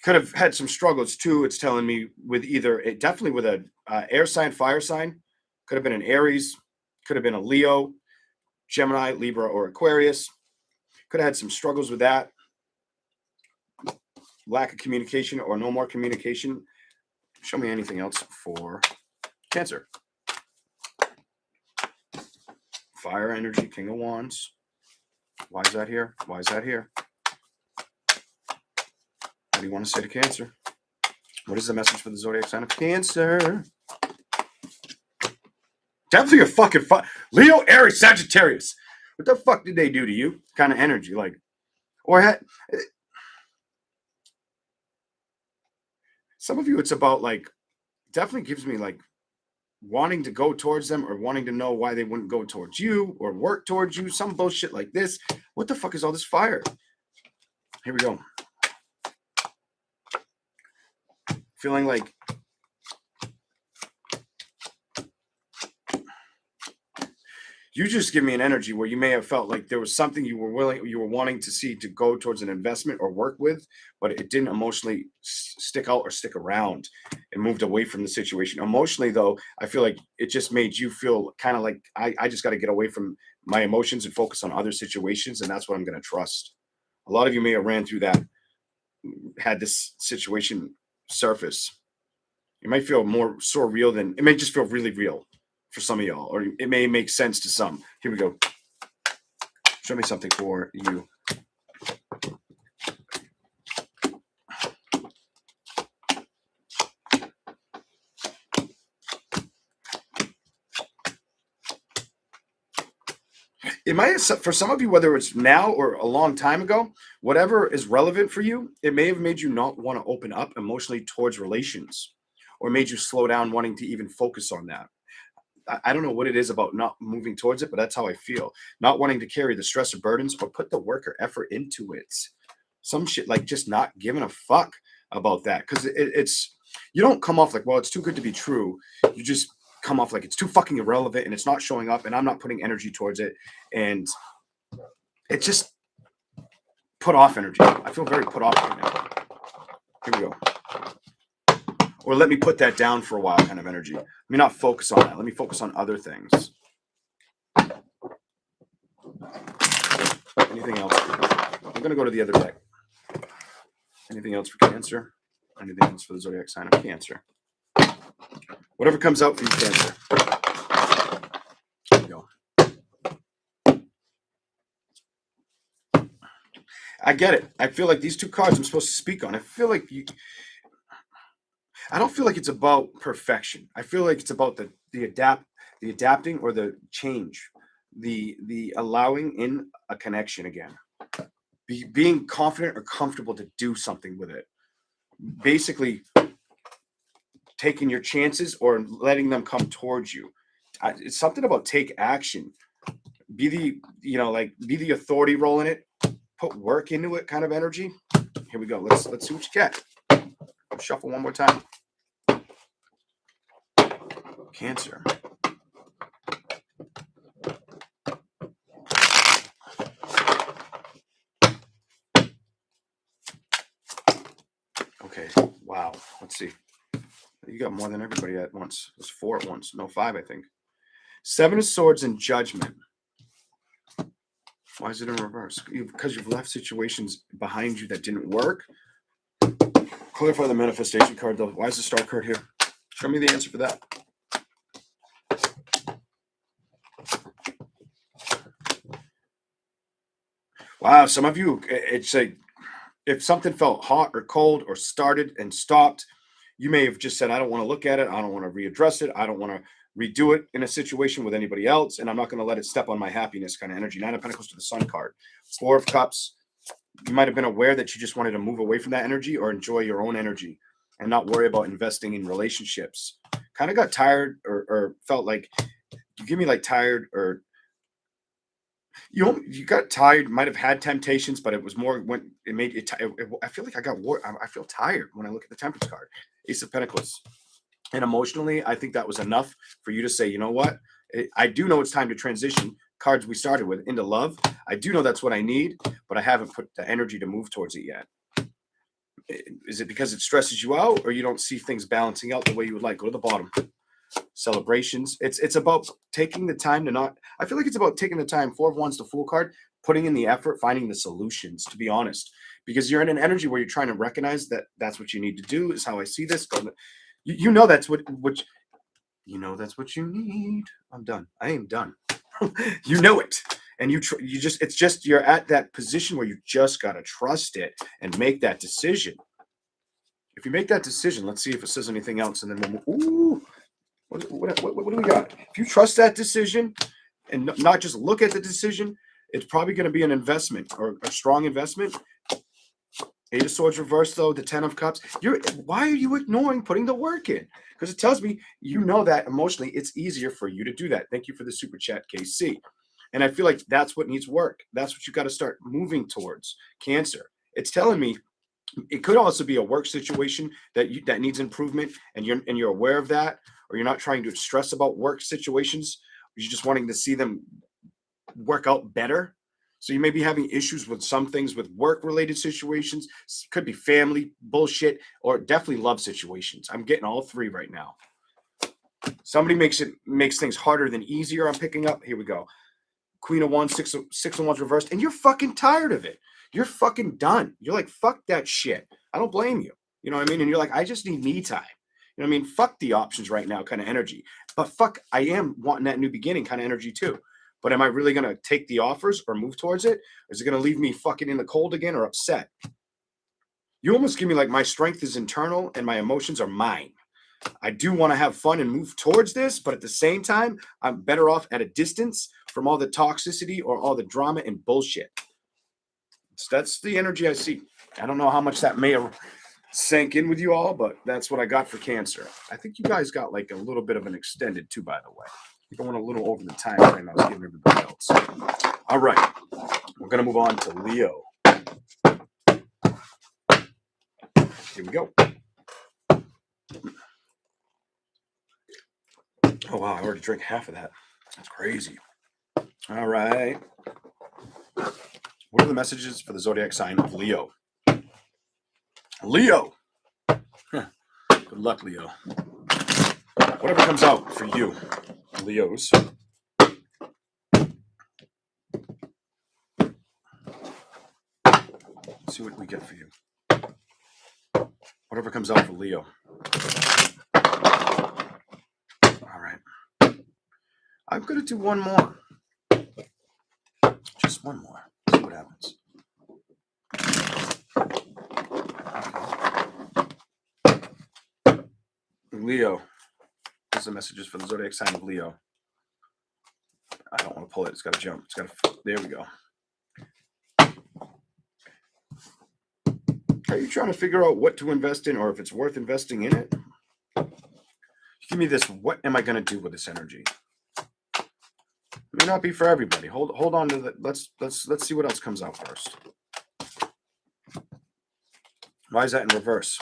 Could have had some struggles too. It's telling me with either it definitely with a air sign, fire sign. Could have been an Aries. Could have been a Leo, Gemini, Libra, or Aquarius. Could have had some struggles with that. Lack of communication or no more communication. Show me anything else for Cancer. Fire energy, King of Wands. Why is that here? Why is that here? What do you want to say to Cancer? What is the message for the zodiac sign of Cancer? Definitely a fucking Leo, Aries, Sagittarius. What the fuck did they do to you? Kind of energy, like, or some of you, it's about like, definitely gives me like wanting to go towards them or wanting to know why they wouldn't go towards you or work towards you. Some bullshit like this. What the fuck is all this fire? Here we go. Feeling like you just give me an energy where you may have felt like there was something you were wanting to see to go towards an investment or work with, but it didn't emotionally stick out or stick around and moved away from the situation. Emotionally, though, I feel like it just made you feel kind of like I just got to get away from my emotions and focus on other situations, and that's what I'm going to trust. A lot of you may have ran through that, had this situation surface. It might feel more surreal than it may just feel really real for some of y'all, or it may make sense to some. Here we go. Show me something for you. It might have, for some of you, whether it's now or a long time ago, whatever is relevant for you, it may have made you not want to open up emotionally towards relations or made you slow down wanting to even focus on that. I don't know what it is about not moving towards it, but that's how I feel. Not wanting to carry the stress or burdens or put the work or effort into it. Some shit like just not giving a fuck about that. Because it's, you don't come off like, well, it's too good to be true. You just come off like it's too fucking irrelevant and it's not showing up and I'm not putting energy towards it. And it just put off energy. I feel very put off right now. Here we go. Or let me put that down for a while kind of energy. Let me not focus on that. Let me focus on other things. Anything else? I'm going to go to the other deck. Anything else for Cancer? Anything else for the zodiac sign of Cancer? Whatever comes out for you, Cancer. There we go. I get it. I feel like these two cards I'm supposed to speak on. I feel like I don't feel like it's about perfection. I feel like it's about the adapting or the change, the allowing in a connection again, being confident or comfortable to do something with it. Basically, taking your chances or letting them come towards you. It's something about take action. Be the authority role in it. Put work into it, kind of energy. Here we go. Let's see what you get. Shuffle one more time. Cancer. Okay. Wow. Let's see. You got more than everybody at once. It was 4 at once. No, 5, I think. 7 of Swords and Judgment. Why is it in reverse? Because you've left situations behind you that didn't work. Clarify the manifestation card, though. Why is the Star card here? Show me the answer for that. Wow, some of you, it's like if something felt hot or cold or started and stopped, you may have just said, I don't want to look at it. I don't want to readdress it. I don't want to redo it in a situation with anybody else. And I'm not going to let it step on my happiness kind of energy. 9 of Pentacles to the Sun card. 4 of Cups. You might have been aware that you just wanted to move away from that energy or enjoy your own energy and not worry about investing in relationships. Kind of got tired or felt like you give me like tired or you got tired, might have had temptations, but it was more when it made it. I feel like I feel tired when I look at the Temperance card, Ace of Pentacles, and emotionally, I think that was enough for you to say, you know what? I do know it's time to transition cards we started with into love. I do know that's what I need, but I haven't put the energy to move towards it yet. Is it because it stresses you out, or you don't see things balancing out the way you would like? Go to the bottom. Celebrations. It's about taking the time to not. I feel like it's about taking the time. Four of Wands, the Fool card, putting in the effort, finding the solutions. To be honest, because you're in an energy where you're trying to recognize that that's what you need to do. Is how I see this. You know that's what you know that's what you need. I'm done. I am done. You know it, and you just it's just you're at that position where you just gotta trust it and make that decision. If you make that decision, let's see if it says anything else, and then we'll. Ooh, what do we got? If you trust that decision and not just look at the decision, it's probably going to be an investment or a strong investment. Eight of Swords reversed, though, the Ten of Cups. Why are you ignoring putting the work in? Because it tells me you know that emotionally it's easier for you to do that. Thank you for the super chat, KC. And I feel like that's what needs work. That's what you got to start moving towards, Cancer. It's telling me it could also be a work situation that needs improvement, and you're aware of that, or you're not trying to stress about work situations. You're just wanting to see them work out better. So you may be having issues with some things with work-related situations. Could be family bullshit, or definitely love situations. I'm getting all three right now. Somebody makes things harder than easier. I'm picking up. Here we go. Queen of Wands, six of Wands reversed, and you're fucking tired of it. You're fucking done. You're like, fuck that shit. I don't blame you. You know what I mean? And you're like, I just need me time. You know what I mean? Fuck the options right now kind of energy. But fuck, I am wanting that new beginning kind of energy too. But am I really going to take the offers or move towards it? Or is it going to leave me fucking in the cold again or upset? You almost give me like my strength is internal and my emotions are mine. I do want to have fun and move towards this, but at the same time, I'm better off at a distance from all the toxicity or all the drama and bullshit. That's the energy I see. I don't know how much that may have sank in with you all, but that's what I got for Cancer. I think you guys got like a little bit of an extended too, by the way. I think I went a little over the time frame I was giving everybody else. All right. We're going to move on to Leo. Here we go. Oh, wow. I already drank half of that. That's crazy. All right. What are the messages for the zodiac sign of Leo? Leo. Good luck, Leo. Whatever comes out for you, Leos. Let's see what we get for you. Whatever comes out for Leo. All right. I'm going to do one more. Just one more. See what happens. Leo. These are the messages for the zodiac sign of Leo. I don't want to pull it. It's got to jump. It's got to. There we go. Are you trying to figure out what to invest in or if it's worth investing in it? Give me this. What am I going to do with this energy? It may not be for everybody. Hold on to that. Let's see what else comes out first. Why is that in reverse?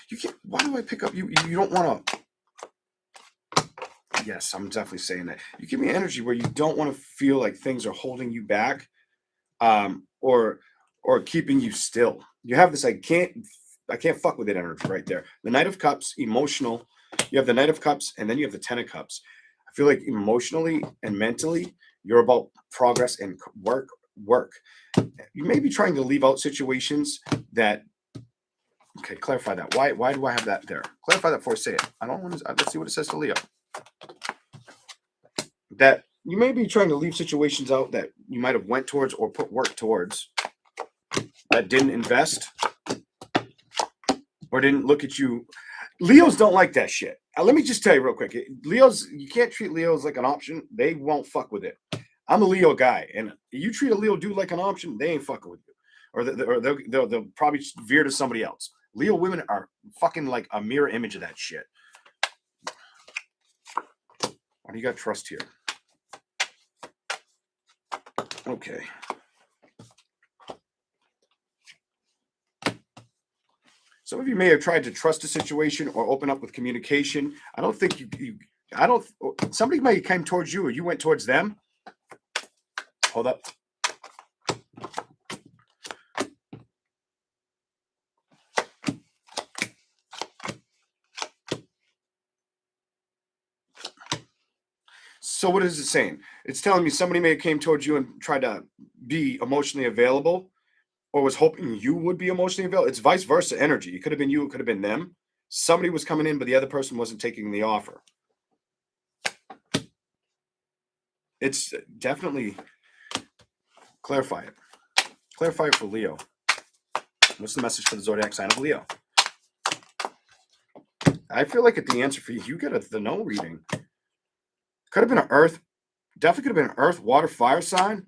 You can't. Why do I pick up you? You don't want to. Yes, I'm definitely saying that. You give me energy where you don't want to feel like things are holding you back, or keeping you still. You have this I can't fuck with it energy right there. The Knight of Cups, emotional. You have the Knight of Cups, and then you have the Ten of Cups. I feel like emotionally and mentally, you're about progress and work. You may be trying to leave out situations that. Okay, clarify that. Why do I have that there? Clarify that before I say it. I don't want to. Let's see what it says to Leo. That you may be trying to leave situations out that you might have went towards or put work towards that didn't invest or didn't look at you. Leos don't like that shit. Let me just tell you real quick. Leos, you can't treat Leos like an option. They won't fuck with it. I'm a Leo guy, and you treat a Leo dude like an option, they ain't fucking with you, or they'll probably veer to somebody else. Leo women are fucking like a mirror image of that shit. Why do you got trust here? Okay. Some of you may have tried to trust a situation or open up with communication. I don't think you I don't. Somebody might have came towards you, or you went towards them. Hold up. So what is it saying? It's telling me somebody may have came towards you and tried to be emotionally available, or was hoping you would be emotionally available. It's vice versa energy. It could have been you. It could have been them. Somebody was coming in, but the other person wasn't taking the offer. It's definitely clarify it. Clarify it for Leo. What's the message for the zodiac sign of Leo? I feel like the answer for you, you get the no reading. Could have been an earth. Definitely could have been an earth, water, fire sign.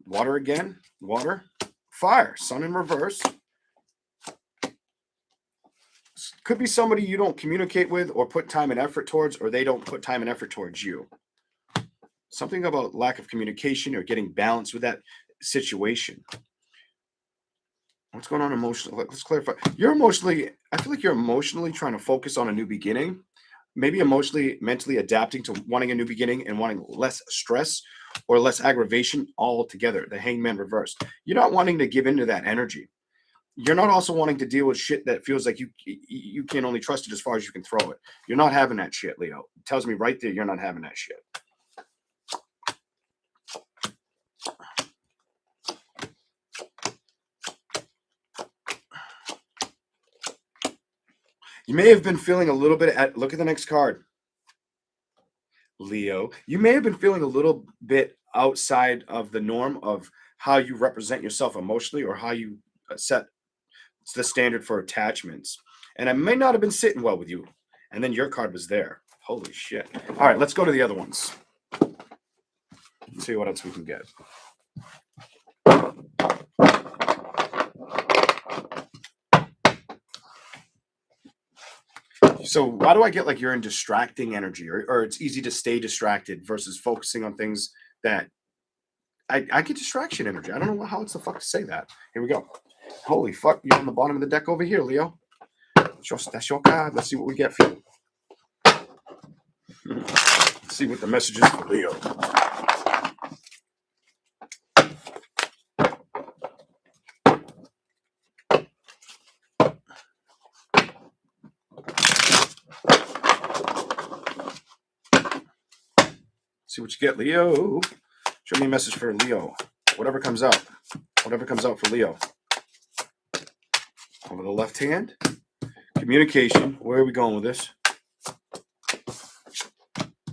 Water again. Water, fire, sun in reverse. Could be somebody you don't communicate with or put time and effort towards, or they don't put time and effort towards you. Something about lack of communication or getting balance with that situation. What's going on emotionally? Let's clarify. You're emotionally, I feel like you're emotionally trying to focus on a new beginning. Maybe emotionally, mentally adapting to wanting a new beginning and wanting less stress or less aggravation altogether. The hangman reversed. You're not wanting to give into that energy. You're not also wanting to deal with shit that feels like you can only trust it as far as you can throw it. You're not having that shit, Leo. It tells me right there you're not having that shit. You may have been feeling a little bit look at the next card. Leo, you may have been feeling a little bit outside of the norm of how you represent yourself emotionally or how you set the standard for attachments. And I may not have been sitting well with you. And then your card was there. Holy shit. All right, let's go to the other ones. Let's see what else we can get. So why do I get like you're in distracting energy or it's easy to stay distracted versus focusing on things that I get distraction energy. I don't know how it's the fuck to say that. Here we go. Holy fuck, you're on the bottom of the deck over here, Leo. That's your card. Let's see what we get for you. Let's see what the message is for Leo. See what you get, Leo. Show me a message for Leo. Whatever comes out. Whatever comes out for Leo. Over the left hand. Communication. Where are we going with this?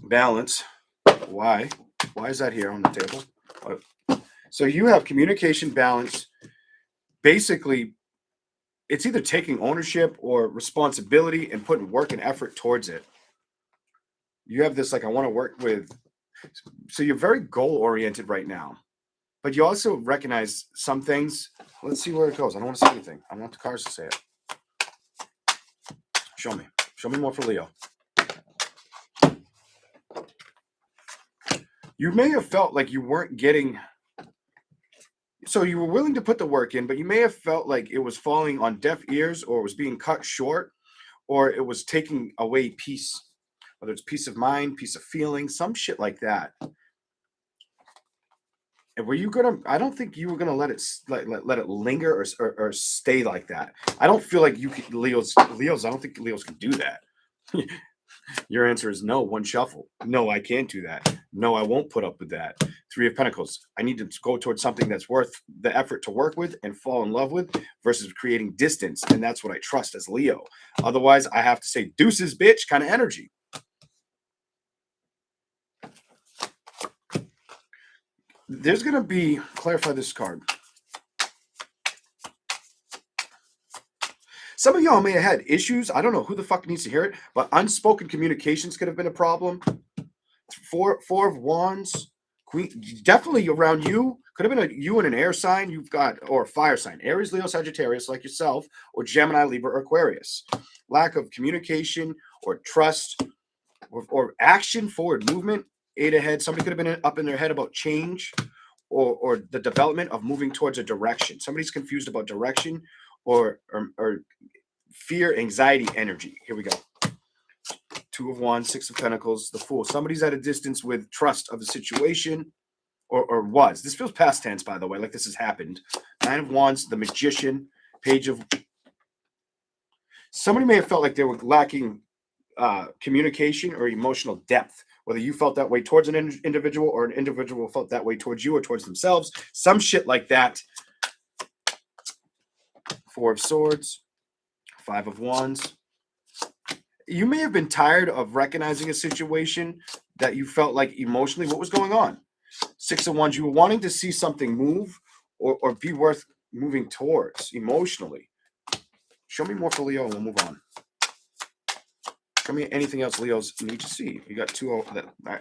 Balance. Why? Why is that here on the table? So you have communication, balance. Basically, it's either taking ownership or responsibility and putting work and effort towards it. You have this like, I want to work with. So you're very goal oriented right now, but you also recognize some things. Let's see where it goes. I don't want to say anything. I want the cards to say it. Show me more for Leo. You may have felt like you weren't getting, so you were willing to put the work in, but you may have felt like it was falling on deaf ears or it was being cut short or it was taking away peace. Whether it's peace of mind, peace of feeling, some shit like that. And were you gonna? I don't think you were gonna let it let it linger or stay like that. I don't feel like you can, Leos. I don't think Leos can do that. Your answer is no. One shuffle. No, I can't do that. No, I won't put up with that. Three of Pentacles. I need to go towards something that's worth the effort to work with and fall in love with versus creating distance. And that's what I trust as Leo. Otherwise, I have to say deuces, bitch, kind of energy. There's going to be, clarify this card. Some of y'all may have had issues. I don't know who the fuck needs to hear it, but unspoken communications could have been a problem. Four of Wands, Queen, definitely around you. Could have been you and an air sign you've got, or a fire sign. Aries, Leo, Sagittarius, like yourself, or Gemini, Libra, or Aquarius. Lack of communication or trust or action, forward movement. 8 ahead. Somebody could have been up in their head about change or the development of moving towards a direction. Somebody's confused about direction or fear, anxiety, energy. Here we go. Two of Wands, Six of Pentacles, the Fool. Somebody's at a distance with trust of the situation, or was. This feels past tense, by the way, like this has happened. Nine of Wands, the Magician, Page of... Somebody may have felt like they were lacking communication or emotional depth, whether you felt that way towards an individual or an individual felt that way towards you or towards themselves. Some shit like that. Four of Swords, Five of Wands. You may have been tired of recognizing a situation that you felt like emotionally what was going on. Six of Wands, you were wanting to see something move or be worth moving towards emotionally. Show me more for Leo and we'll move on. Show me anything else Leos need to see. You got two,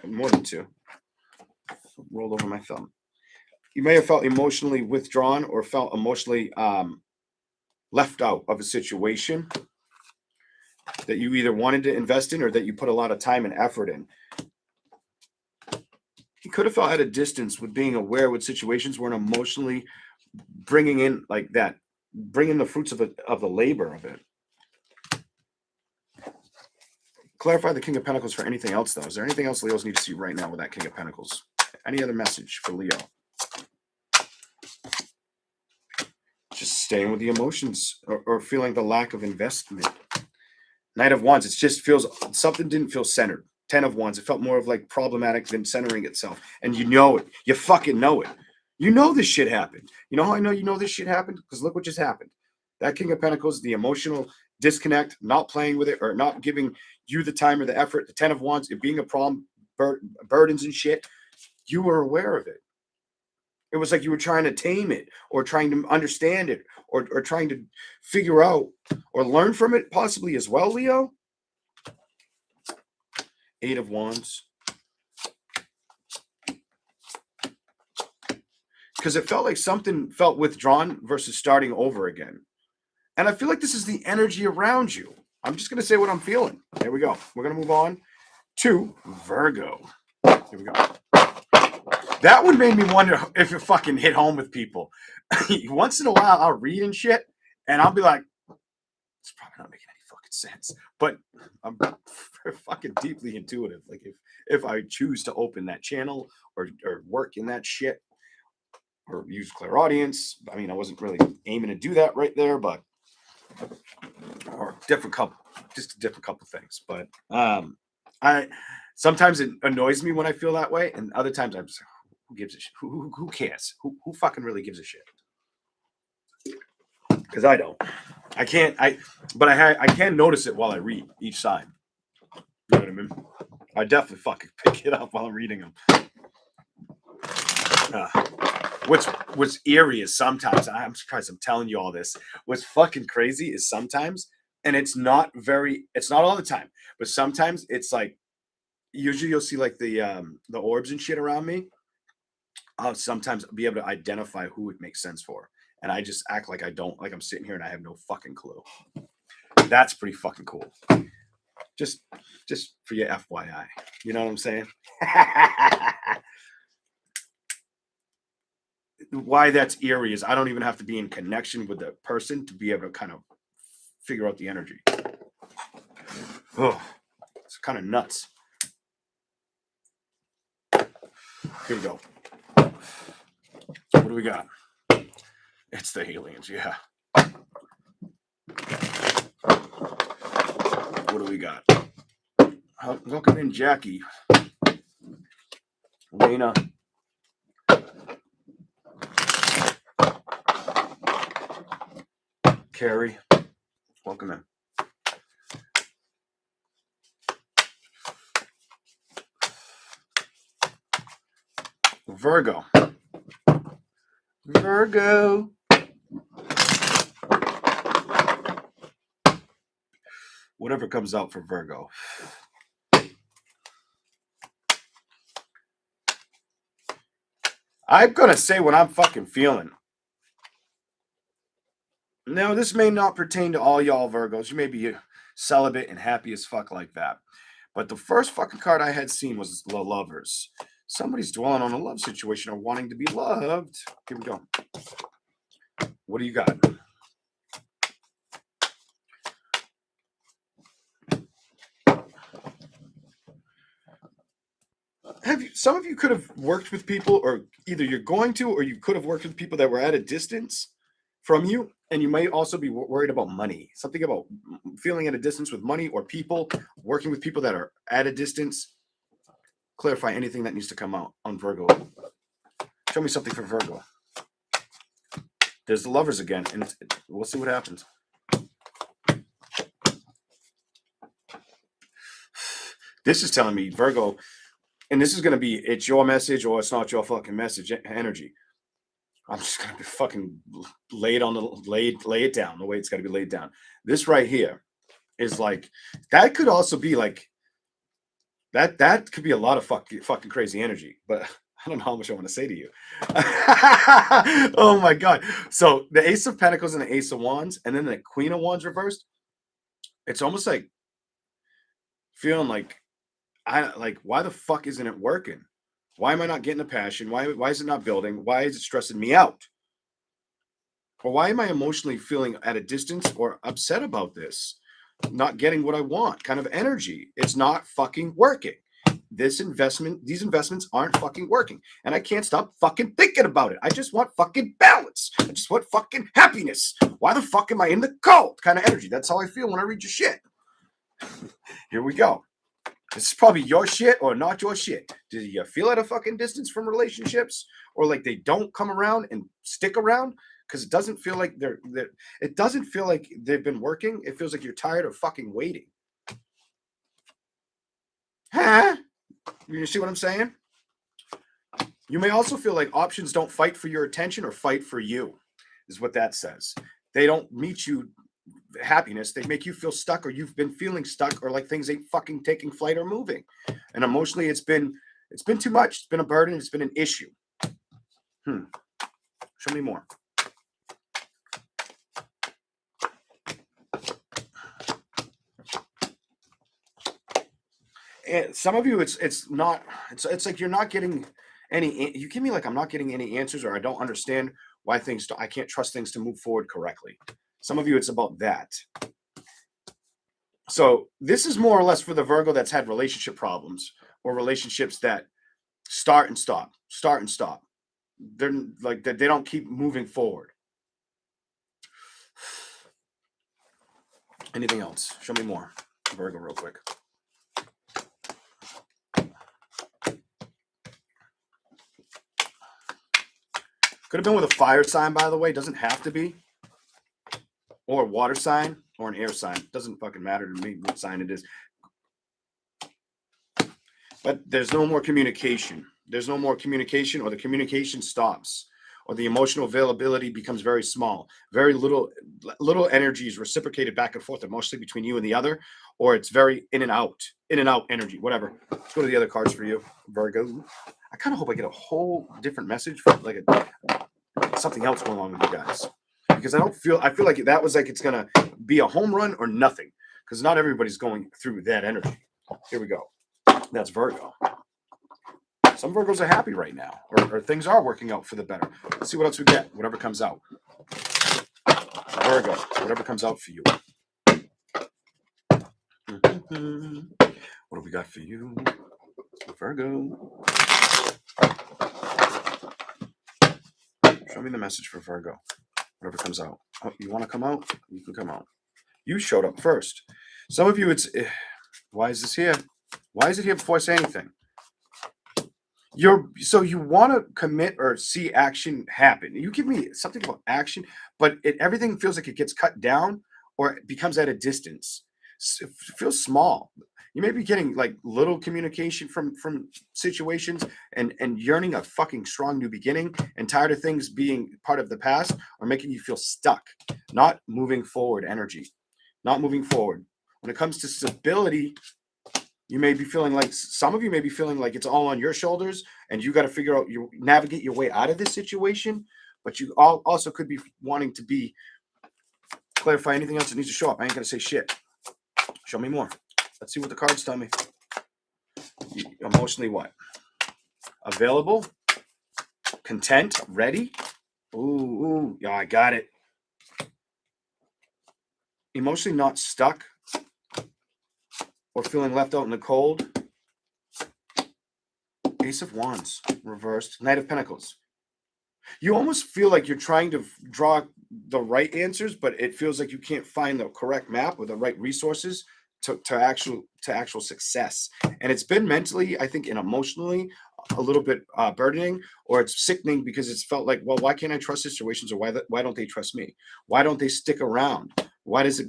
more than two. Rolled over my thumb. You may have felt emotionally withdrawn or felt emotionally left out of a situation that you either wanted to invest in or that you put a lot of time and effort in. You could have felt at a distance with being aware with situations weren't emotionally bringing in like that, bringing the fruits of the labor of it. Clarify the King of Pentacles for anything else, though. Is there anything else Leos need to see right now with that King of Pentacles? Any other message for Leo? Just staying with the emotions or feeling the lack of investment. Knight of Wands, it just feels, something didn't feel centered. Ten of Wands, it felt more of like problematic than centering itself. And you know it. You fucking know it. You know this shit happened. You know how I know you know this shit happened? Because look what just happened. That King of Pentacles, the emotional disconnect, not playing with it or not giving you the time or the effort. The Ten of Wands, it being a problem, burdens and shit. You were aware of it. It was like you were trying to tame it or trying to understand it or trying to figure out or learn from it possibly as well, Leo. Eight of Wands. Because it felt like something felt withdrawn versus starting over again. And I feel like this is the energy around you. I'm just going to say what I'm feeling. There we go. We're going to move on to Virgo. Here we go. That one made me wonder if it fucking hit home with people. Once in a while, I'll read and shit, and I'll be like, it's probably not making any fucking sense. But I'm fucking deeply intuitive. Like if I choose to open that channel or work in that shit or use clairaudience, I mean, I wasn't really aiming to do that right there, but or different couple, just a different couple things. But I sometimes it annoys me when I feel that way, and other times I'm just like, who gives a shit? Who cares? Who fucking really gives a shit? Because I don't. I can't. But I can notice it while I read each side. You know what I mean? I definitely fucking pick it up while I'm reading them. What's eerie is sometimes, and I'm surprised I'm telling you all this, what's fucking crazy is sometimes, and it's not all the time, but sometimes it's like, usually you'll see like the orbs and shit around me. I'll sometimes be able to identify who it makes sense for. And I just act like I don't, like I'm sitting here and I have no fucking clue. That's pretty fucking cool. Just for your FYI. You know what I'm saying? Why that's eerie is I don't even have to be in connection with the person to be able to kind of figure out the energy. Oh, it's kind of nuts. Here we go. What do we got? It's the aliens, yeah. What do we got? Welcome in, Jackie. Lena. Carrie. Welcome in. Virgo. Virgo. Whatever comes out for Virgo. I'm going to say what I'm fucking feeling. Now, this may not pertain to all y'all Virgos. You may be celibate and happy as fuck like that. But the first fucking card I had seen was the Lovers. Somebody's dwelling on a love situation or wanting to be loved. Here we go. What do you got? some of you could have worked with people, or either you're going to, or you could have worked with people that were at a distance from you, and you might also be worried about money. Something about feeling at a distance with money or people, working with people that are at a distance. Clarify anything that needs to come out on Virgo. Show me something for Virgo. There's the Lovers again, and we'll see what happens. This is telling me Virgo, and this is going to be, it's your message or it's not your fucking message energy. I'm just going to be fucking lay it down the way it's got to be laid down. This right here is like, that could also be like, that could be a lot of fucking crazy energy, but I don't know how much I want to say to you. Oh my God. So the Ace of Pentacles and the Ace of Wands, and then the Queen of Wands reversed. It's almost like feeling like, why the fuck isn't it working? Why am I not getting a passion? Why is it not building? Why is it stressing me out? Or why am I emotionally feeling at a distance or upset about this? Not getting what I want, kind of energy. It's not fucking working. These investments aren't fucking working. And I can't stop fucking thinking about it. I just want fucking balance. I just want fucking happiness. Why the fuck am I in the cold kind of energy? That's how I feel when I read your shit. Here we go. This is probably your shit or not your shit. Do you feel at a fucking distance from relationships, or like they don't come around and stick around? Because it doesn't feel like it doesn't feel like they've been working. It feels like you're tired of fucking waiting. Huh? You see what I'm saying? You may also feel like options don't fight for your attention or fight for you, is what that says. They don't meet you happiness. They make you feel stuck, or you've been feeling stuck, or like things ain't fucking taking flight or moving. And emotionally, it's been too much. It's been a burden. It's been an issue. Show me more. And some of you, it's like you're not getting any. You give me like I'm not getting any answers, or I don't understand why I can't trust things to move forward correctly. Some of you, it's about that. So this is more or less for the Virgo that's had relationship problems, or relationships that start and stop. They're like that. They don't keep moving forward. Anything else? Show me more, Virgo, real quick. Could have been with a fire sign, by the way. Doesn't have to be. Or a water sign or an air sign. Doesn't fucking matter to me what sign it is. But there's no more communication. There's no more communication, or the communication stops, or the emotional availability becomes very small. Very little energy is reciprocated back and forth, mostly between you and the other, or it's very in and out energy, whatever. Let's go to the other cards for you, Virgo. I kind of hope I get a whole different message, for like something else going on with you guys. Because I feel like that was like it's gonna be a home run or nothing. Because not everybody's going through that energy. Here we go. That's Virgo. Some Virgos are happy right now, or things are working out for the better. Let's see what else we get. Whatever comes out. Virgo, whatever comes out for you. What do we got for you, Virgo? Show me the message for Virgo. Whatever comes out. Oh, you want to come out? You can come out. You showed up first. Some of you, it's why is this here? Why is it here before I say anything? So you want to commit or see action happen. You give me something about action, but everything feels like it gets cut down, or it becomes at a distance. It feels small. You may be getting like little communication from situations, and yearning a fucking strong new beginning, and tired of things being part of the past, or making you feel stuck, not moving forward energy, not moving forward. When it comes to stability, you may be feeling like, some of you may be feeling like it's all on your shoulders, and you got to figure out, you navigate your way out of this situation. But you also could be wanting to clarify anything else that needs to show up. I ain't gonna say shit. Show me more. Let's see what the cards tell me. Emotionally what? Available, content, ready. Ooh, yeah, I got it. Emotionally not stuck, or feeling left out in the cold. Ace of Wands, reversed. Knight of Pentacles. You almost feel like you're trying to draw the right answers, but it feels like you can't find the correct map or the right resources to actual success. And it's been mentally, I think, and emotionally a little bit burdening, or it's sickening because it's felt like, well, why can't I trust situations, or why don't they trust me? Why don't they stick around? Why does it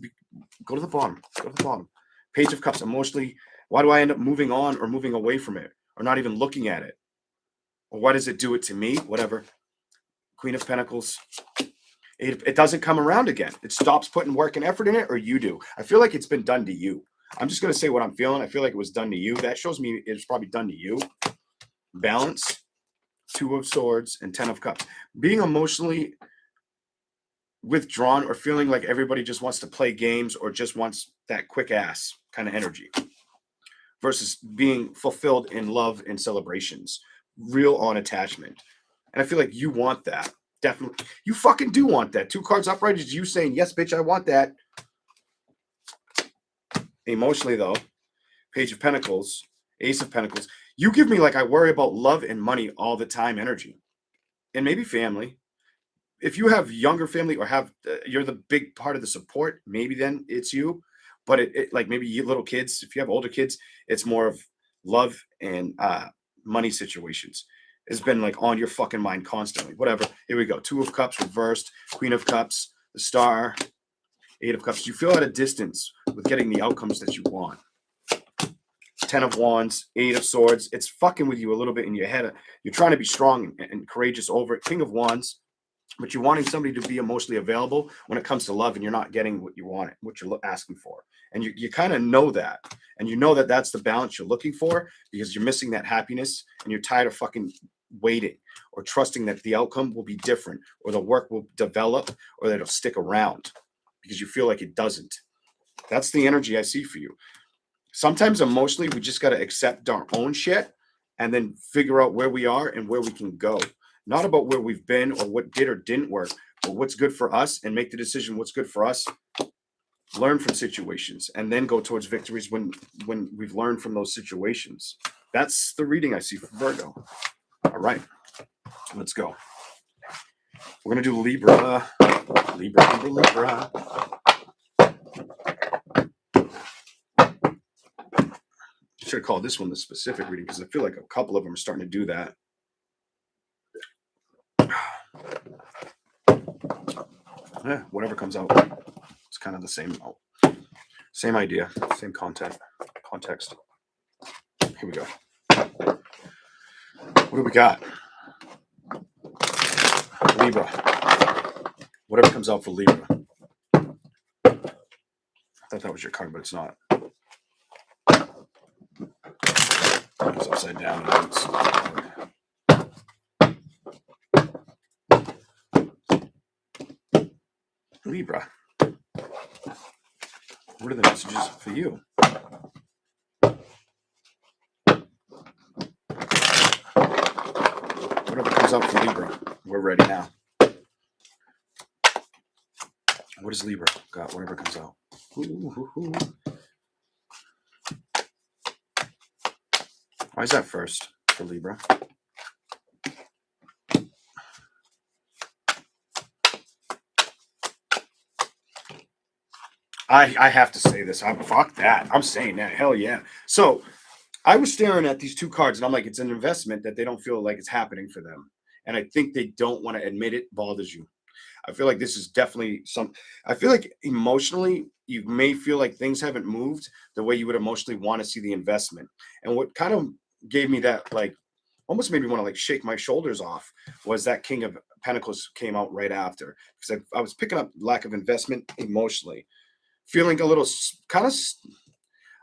go to the bottom? Go to the bottom. Page of Cups, emotionally. Why do I end up moving on or moving away from it, or not even looking at it? Or why does it do it to me? Whatever. Queen of Pentacles. It doesn't come around again. It stops putting work and effort in it, or you do. I feel like it's been done to you. I'm just going to say what I'm feeling. I feel like it was done to you. That shows me it's probably done to you. Balance, Two of Swords, and Ten of Cups. Being emotionally withdrawn or feeling like everybody just wants to play games or just wants that quick ass kind of energy versus being fulfilled in love and celebrations, real on attachment. And I feel like you want that. Definitely. You fucking do want that. 2 cards upright is you saying, yes, bitch, I want that. Emotionally, though, Page of Pentacles, Ace of Pentacles. You give me like I worry about love and money all the time energy. And maybe family. If you have younger family or have you're the big part of the support, maybe then it's you. But it like maybe you little kids, if you have older kids, it's more of love and money situations. It's been like on your fucking mind constantly. Whatever. Here we go. 2 of Cups reversed, Queen of Cups, the Star, 8 of Cups. You feel at a distance with getting the outcomes that you want. 10 of Wands, 8 of Swords. It's fucking with you a little bit in your head. You're trying to be strong and courageous over it. King of Wands. But you're wanting somebody to be emotionally available when it comes to love, and you're not getting what you want, what you're asking for. And you kind of know that. And you know that that's the balance you're looking for because you're missing that happiness and you're tired of fucking waiting or trusting that the outcome will be different or the work will develop or that it'll stick around because you feel like it doesn't. That's the energy I see for you. Sometimes emotionally, we just got to accept our own shit and then figure out where we are and where we can go. Not about where we've been or what did or didn't work, but what's good for us and make the decision what's good for us. Learn from situations and then go towards victories when we've learned from those situations. That's the reading I see for Virgo. All right, let's go. We're going to do Libra. Libra. Should have called this one the specific reading because I feel like a couple of them are starting to do that. Yeah, whatever comes out, it's kind of the same idea, same context. Here we go. What do we got? Libra. Whatever comes out for Libra. I thought that was your card, but it's not. It's upside down. Libra. What are the messages for you? Whatever comes out for Libra, we're ready now. What does Libra got? Whatever comes out. Why is that first for Libra? I have to say this. Fuck that. I'm saying that. Hell yeah. So I was staring at these 2 cards and I'm like, it's an investment that they don't feel like it's happening for them. And I think they don't want to admit it bothers you. I feel like this is definitely I feel like emotionally, you may feel like things haven't moved the way you would emotionally want to see the investment. And what kind of gave me that, like, almost made me want to like shake my shoulders off was that King of Pentacles came out right after. Because I was picking up lack of investment emotionally, feeling a little kind of,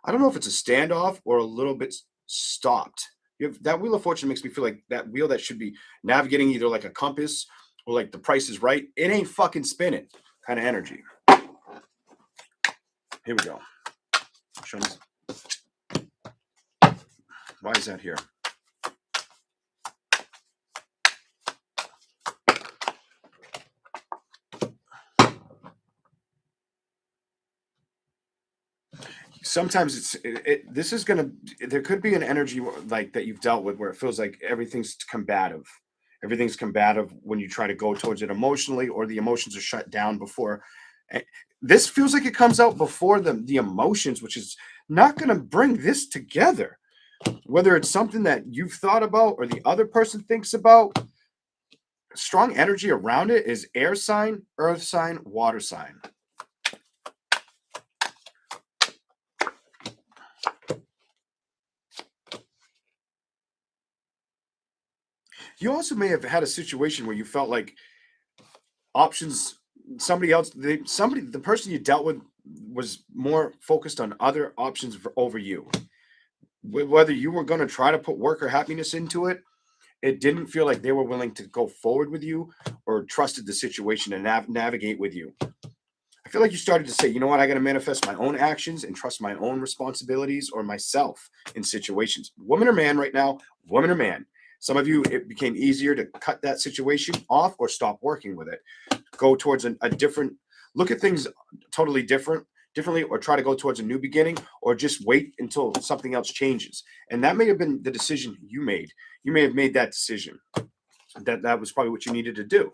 I don't know if it's a standoff or a little bit stopped. That Wheel of Fortune makes me feel like that wheel that should be navigating either like a compass or like the Price is Right. It ain't fucking spinning kind of energy. Here we go. Show me. Why is that here? sometimes this is gonna, there could be an energy like that you've dealt with where it feels like everything's combative when you try to go towards it emotionally, or the emotions are shut down before. eh, this feels like it comes out before the emotions, which is not going to bring this together, whether it's something that you've thought about or the other person thinks about. Strong energy around it is air sign, earth sign, water sign. You also may have had a situation where you felt like options, somebody else, the person you dealt with was more focused on other options over you. Whether you were going to try to put work or happiness into it, it didn't feel like they were willing to go forward with you or trusted the situation and navigate with you. I feel like you started to say, you know what, I got to manifest my own actions and trust my own responsibilities or myself in situations. Woman or man right now, woman or man. Some of you, it became easier to cut that situation off or stop working with it. Go towards a different, look at things totally differently, or try to go towards a new beginning, or just wait until something else changes. And that may have been the decision you made. You may have made that decision. That was probably what you needed to do.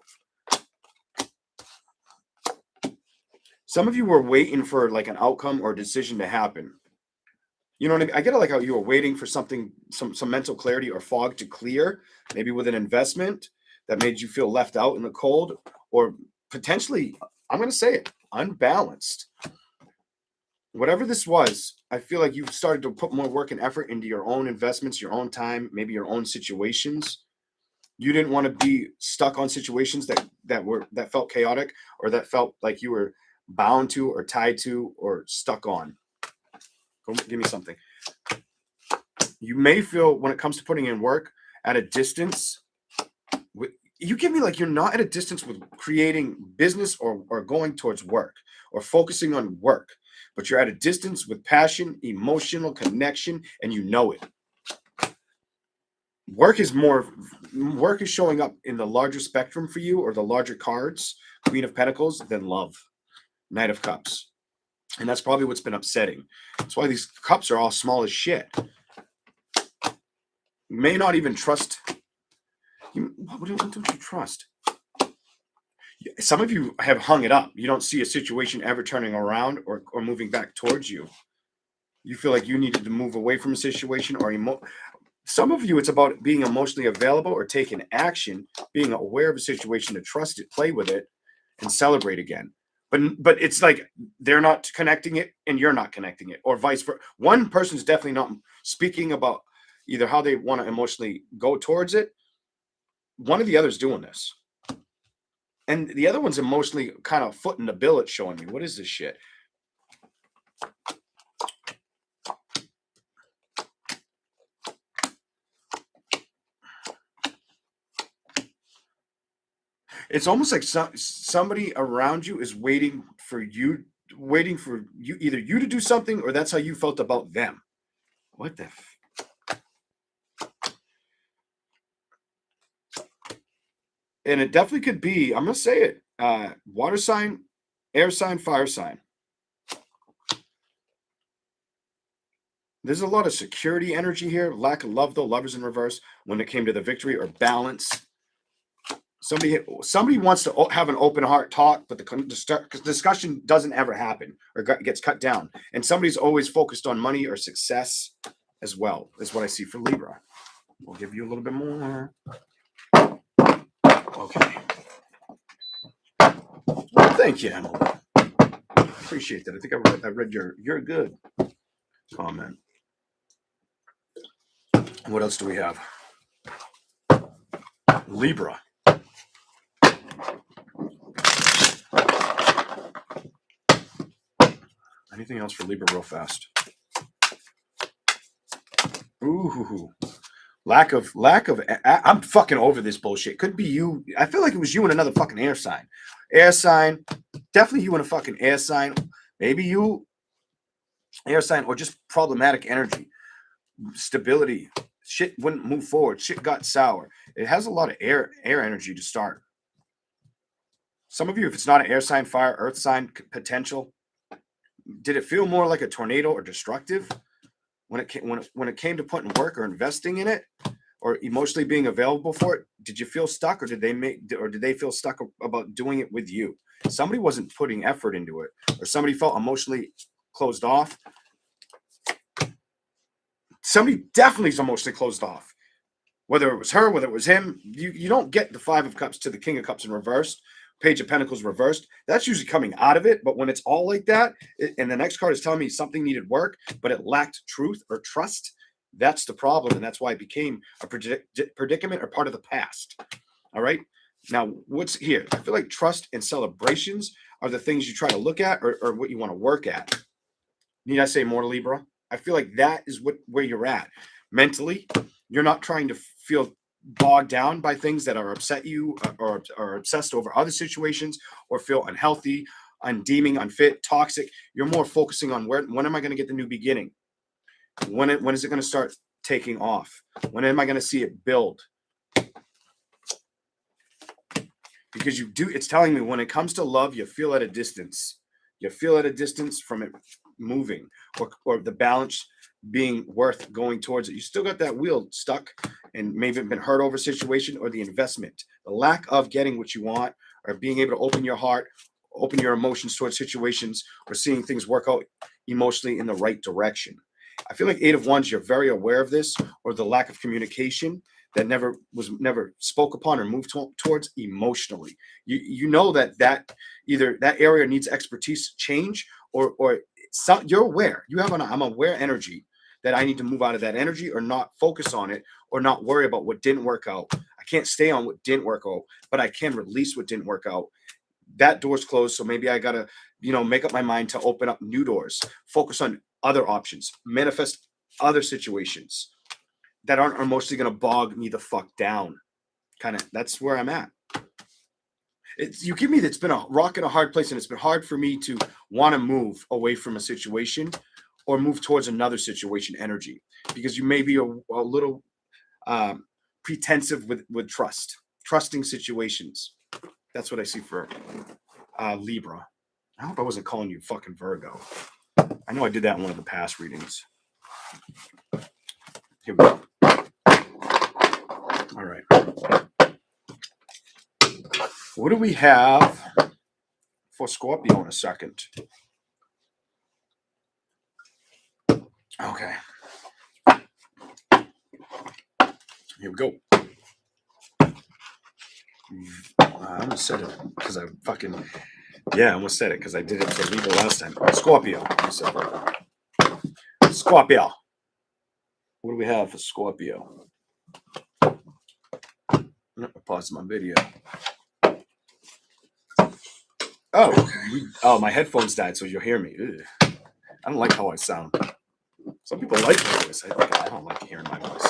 Some of you were waiting for like an outcome or decision to happen. You know what I mean? I get it, like how you were waiting for something, some mental clarity or fog to clear, maybe with an investment that made you feel left out in the cold, or potentially, I'm going to say it, unbalanced. Whatever this was, I feel like you've started to put more work and effort into your own investments, your own time, maybe your own situations. You didn't want to be stuck on situations that felt chaotic, or that felt like you were bound to or tied to or stuck on. Go give me something. You may feel, when it comes to putting in work, at a distance. You give me like you're not at a distance with creating business, or going towards work or focusing on work, but you're at a distance with passion, emotional connection, and you know it. Work is showing up in the larger spectrum for you, or the larger cards, Queen of Pentacles, than love, Knight of Cups. And that's probably what's been upsetting. That's why these cups are all small as shit. You may not even trust. What don't you trust? Some of you have hung it up. You don't see a situation ever turning around or moving back towards you. You feel like you needed to move away from a situation, or some of you, it's about being emotionally available or taking action, being aware of a situation to trust it, play with it, and celebrate again. But it's like they're not connecting it and you're not connecting it, or vice versa. One person's definitely not speaking about either how they want to emotionally go towards it. One of the others doing this. And the other one's emotionally kind of footing the bill. It's showing me. What is this shit? It's almost like somebody around you is waiting for you, either you to do something, or that's how you felt about them. What the? And it definitely could be, I'm going to say it, water sign, air sign, fire sign. There's a lot of security energy here. Lack of love, though. Lovers in reverse when it came to the victory or balance. Somebody wants to have an open heart talk, but the discussion doesn't ever happen, or gets cut down. And somebody's always focused on money or success as well, is what I see for Libra. We'll give you a little bit more. Okay. Well, thank you, Emily. Appreciate that. I think I read your "you're good" comment. What else do we have? Libra. Anything else for Libra real fast? Ooh. Lack of. I'm fucking over this bullshit. Could be you. I feel like it was you and another fucking air sign. Air sign. Definitely you and a fucking air sign. Maybe you, air sign, or just problematic energy. Stability. Shit wouldn't move forward. Shit got sour. It has a lot of air energy to start. Some of you, if it's not an air sign, fire, earth sign potential, Did it feel more like a tornado or destructive when it came when it came to putting work or investing in it or emotionally being available for it? Did you feel stuck, or did they feel stuck about doing it with you? Somebody wasn't putting effort into it, or somebody felt emotionally closed off. Somebody definitely is emotionally closed off. Whether it was her, whether it was him, you don't get the Five of Cups to the King of Cups in reverse, Page of Pentacles reversed. That's usually coming out of it. But when it's all like that, and the next card is telling me something needed work, but it lacked truth or trust, that's the problem. And that's why it became a predicament or part of the past. All right. Now, what's here? I feel like trust and celebrations are the things you try to look at, or what you want to work at. Need I say more, Libra? I feel like that is where you're at mentally. You're not trying to feel bogged down by things that are upset you, or are obsessed over other situations, or feel unhealthy, undeeming, unfit, toxic. You're more focusing on when am I going to get the new beginning? When is it going to start taking off? When am I going to see it build? Because it's telling me when it comes to love, you feel at a distance. You feel at a distance from it moving, or the balance being worth going towards it. You still got that wheel stuck and maybe been hurt over a situation, or the investment, the lack of getting what you want, or being able to open your heart, open your emotions towards situations, or seeing things work out emotionally in the right direction. I feel like Eight of Wands, you're very aware of this, or the lack of communication that never spoke upon or moved towards emotionally. You know that either that area needs expertise change, or you're aware. You have I'm aware energy that I need to move out of that energy, or not focus on it, or not worry about what didn't work out. I can't stay on what didn't work out, but I can release what didn't work out. That door's closed, so maybe I gotta, make up my mind to open up new doors, focus on other options, manifest other situations that aren't emotionally gonna bog me the fuck down. Kind of, that's where I'm at. You give me, it's been a rock and a hard place, and it's been hard for me to want to move away from a situation or move towards another situation energy, because you may be a little pretensive with trusting situations. That's what I see for Libra. I hope I wasn't calling you fucking Virgo. I know I did that in one of the past readings. Here we go. All right. What do we have for Scorpio in a second? Okay. Here we go. I almost said it because I almost said it because I did it for Libra last time. Scorpio. Scorpio. What do we have for Scorpio? Pause my video. Oh, my headphones died, so you'll hear me. Ugh. I don't like how I sound. Some people like my voice. I don't like hearing my voice.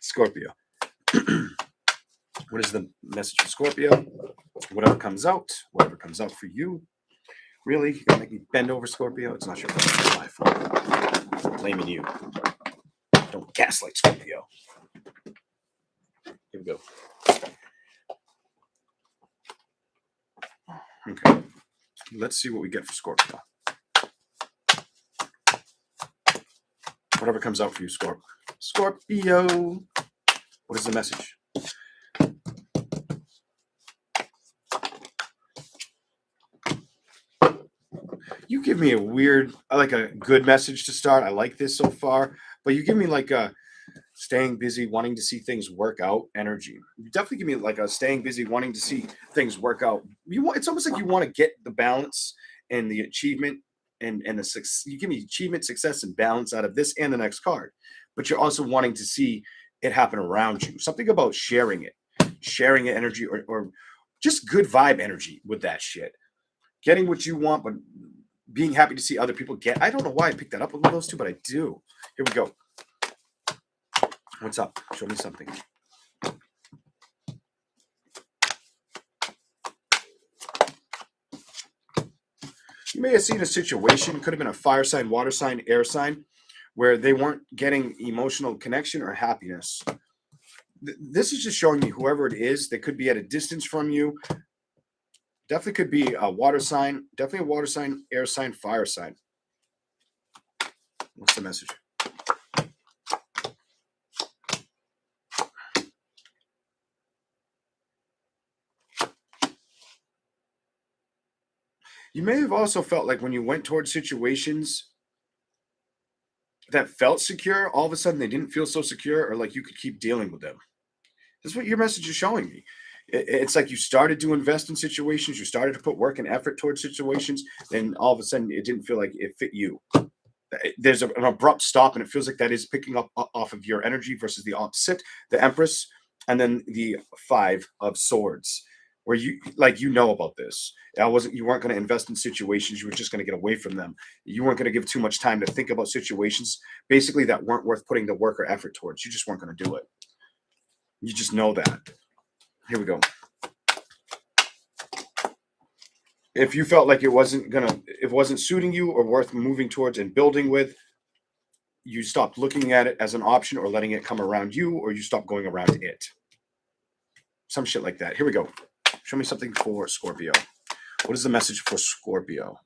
Scorpio. What is the message for Scorpio? Whatever comes out for you. Really? You're gonna make me bend over, Scorpio? It's not your fault. It's my fault. I'm blaming you. Don't gaslight Scorpio. Here we go. Okay. Let's see what we get for Scorpio. Whatever comes out for you, Scorpio. What is the message? You give me a good message to start. I like this so far, but you give me like a staying busy, wanting to see things work out energy. You definitely give me like a staying busy, wanting to see things work out. It's almost like you want to get the balance and the achievement and the success. You give me achievement, success, and balance out of this and the next card, but you're also wanting to see it happen around you. Something about sharing energy, or just good vibe energy with that shit. Getting what you want, but being happy to see other people get. I don't know why I picked that up with those two, but I do. Here we go. What's up? Show me something. You may have seen a situation, could have been a fire sign, water sign, air sign, where they weren't getting emotional connection or happiness. This is just showing me whoever it is, they could be at a distance from you. Definitely could be a water sign. Definitely a water sign, air sign, fire sign. What's the message? You may have also felt like when you went towards situations that felt secure, all of a sudden they didn't feel so secure, or like you could keep dealing with them. That's what your message is showing me. It's like you started to invest in situations, you started to put work and effort towards situations, then all of a sudden it didn't feel like it fit you. There's an abrupt stop, and it feels like that is picking up off of your energy versus the opposite, the Empress, and then the Five of Swords, where you know about this. You weren't going to invest in situations, you were just going to get away from them. You weren't going to give too much time to think about situations, basically, that weren't worth putting the work or effort towards. You just weren't going to do it. You just know that. Here we go. If you felt like it wasn't suiting you or worth moving towards and building with, you stopped looking at it as an option or letting it come around you, or you stopped going around it. Some shit like that. Here we go. Show me something for Scorpio. What is the message for Scorpio?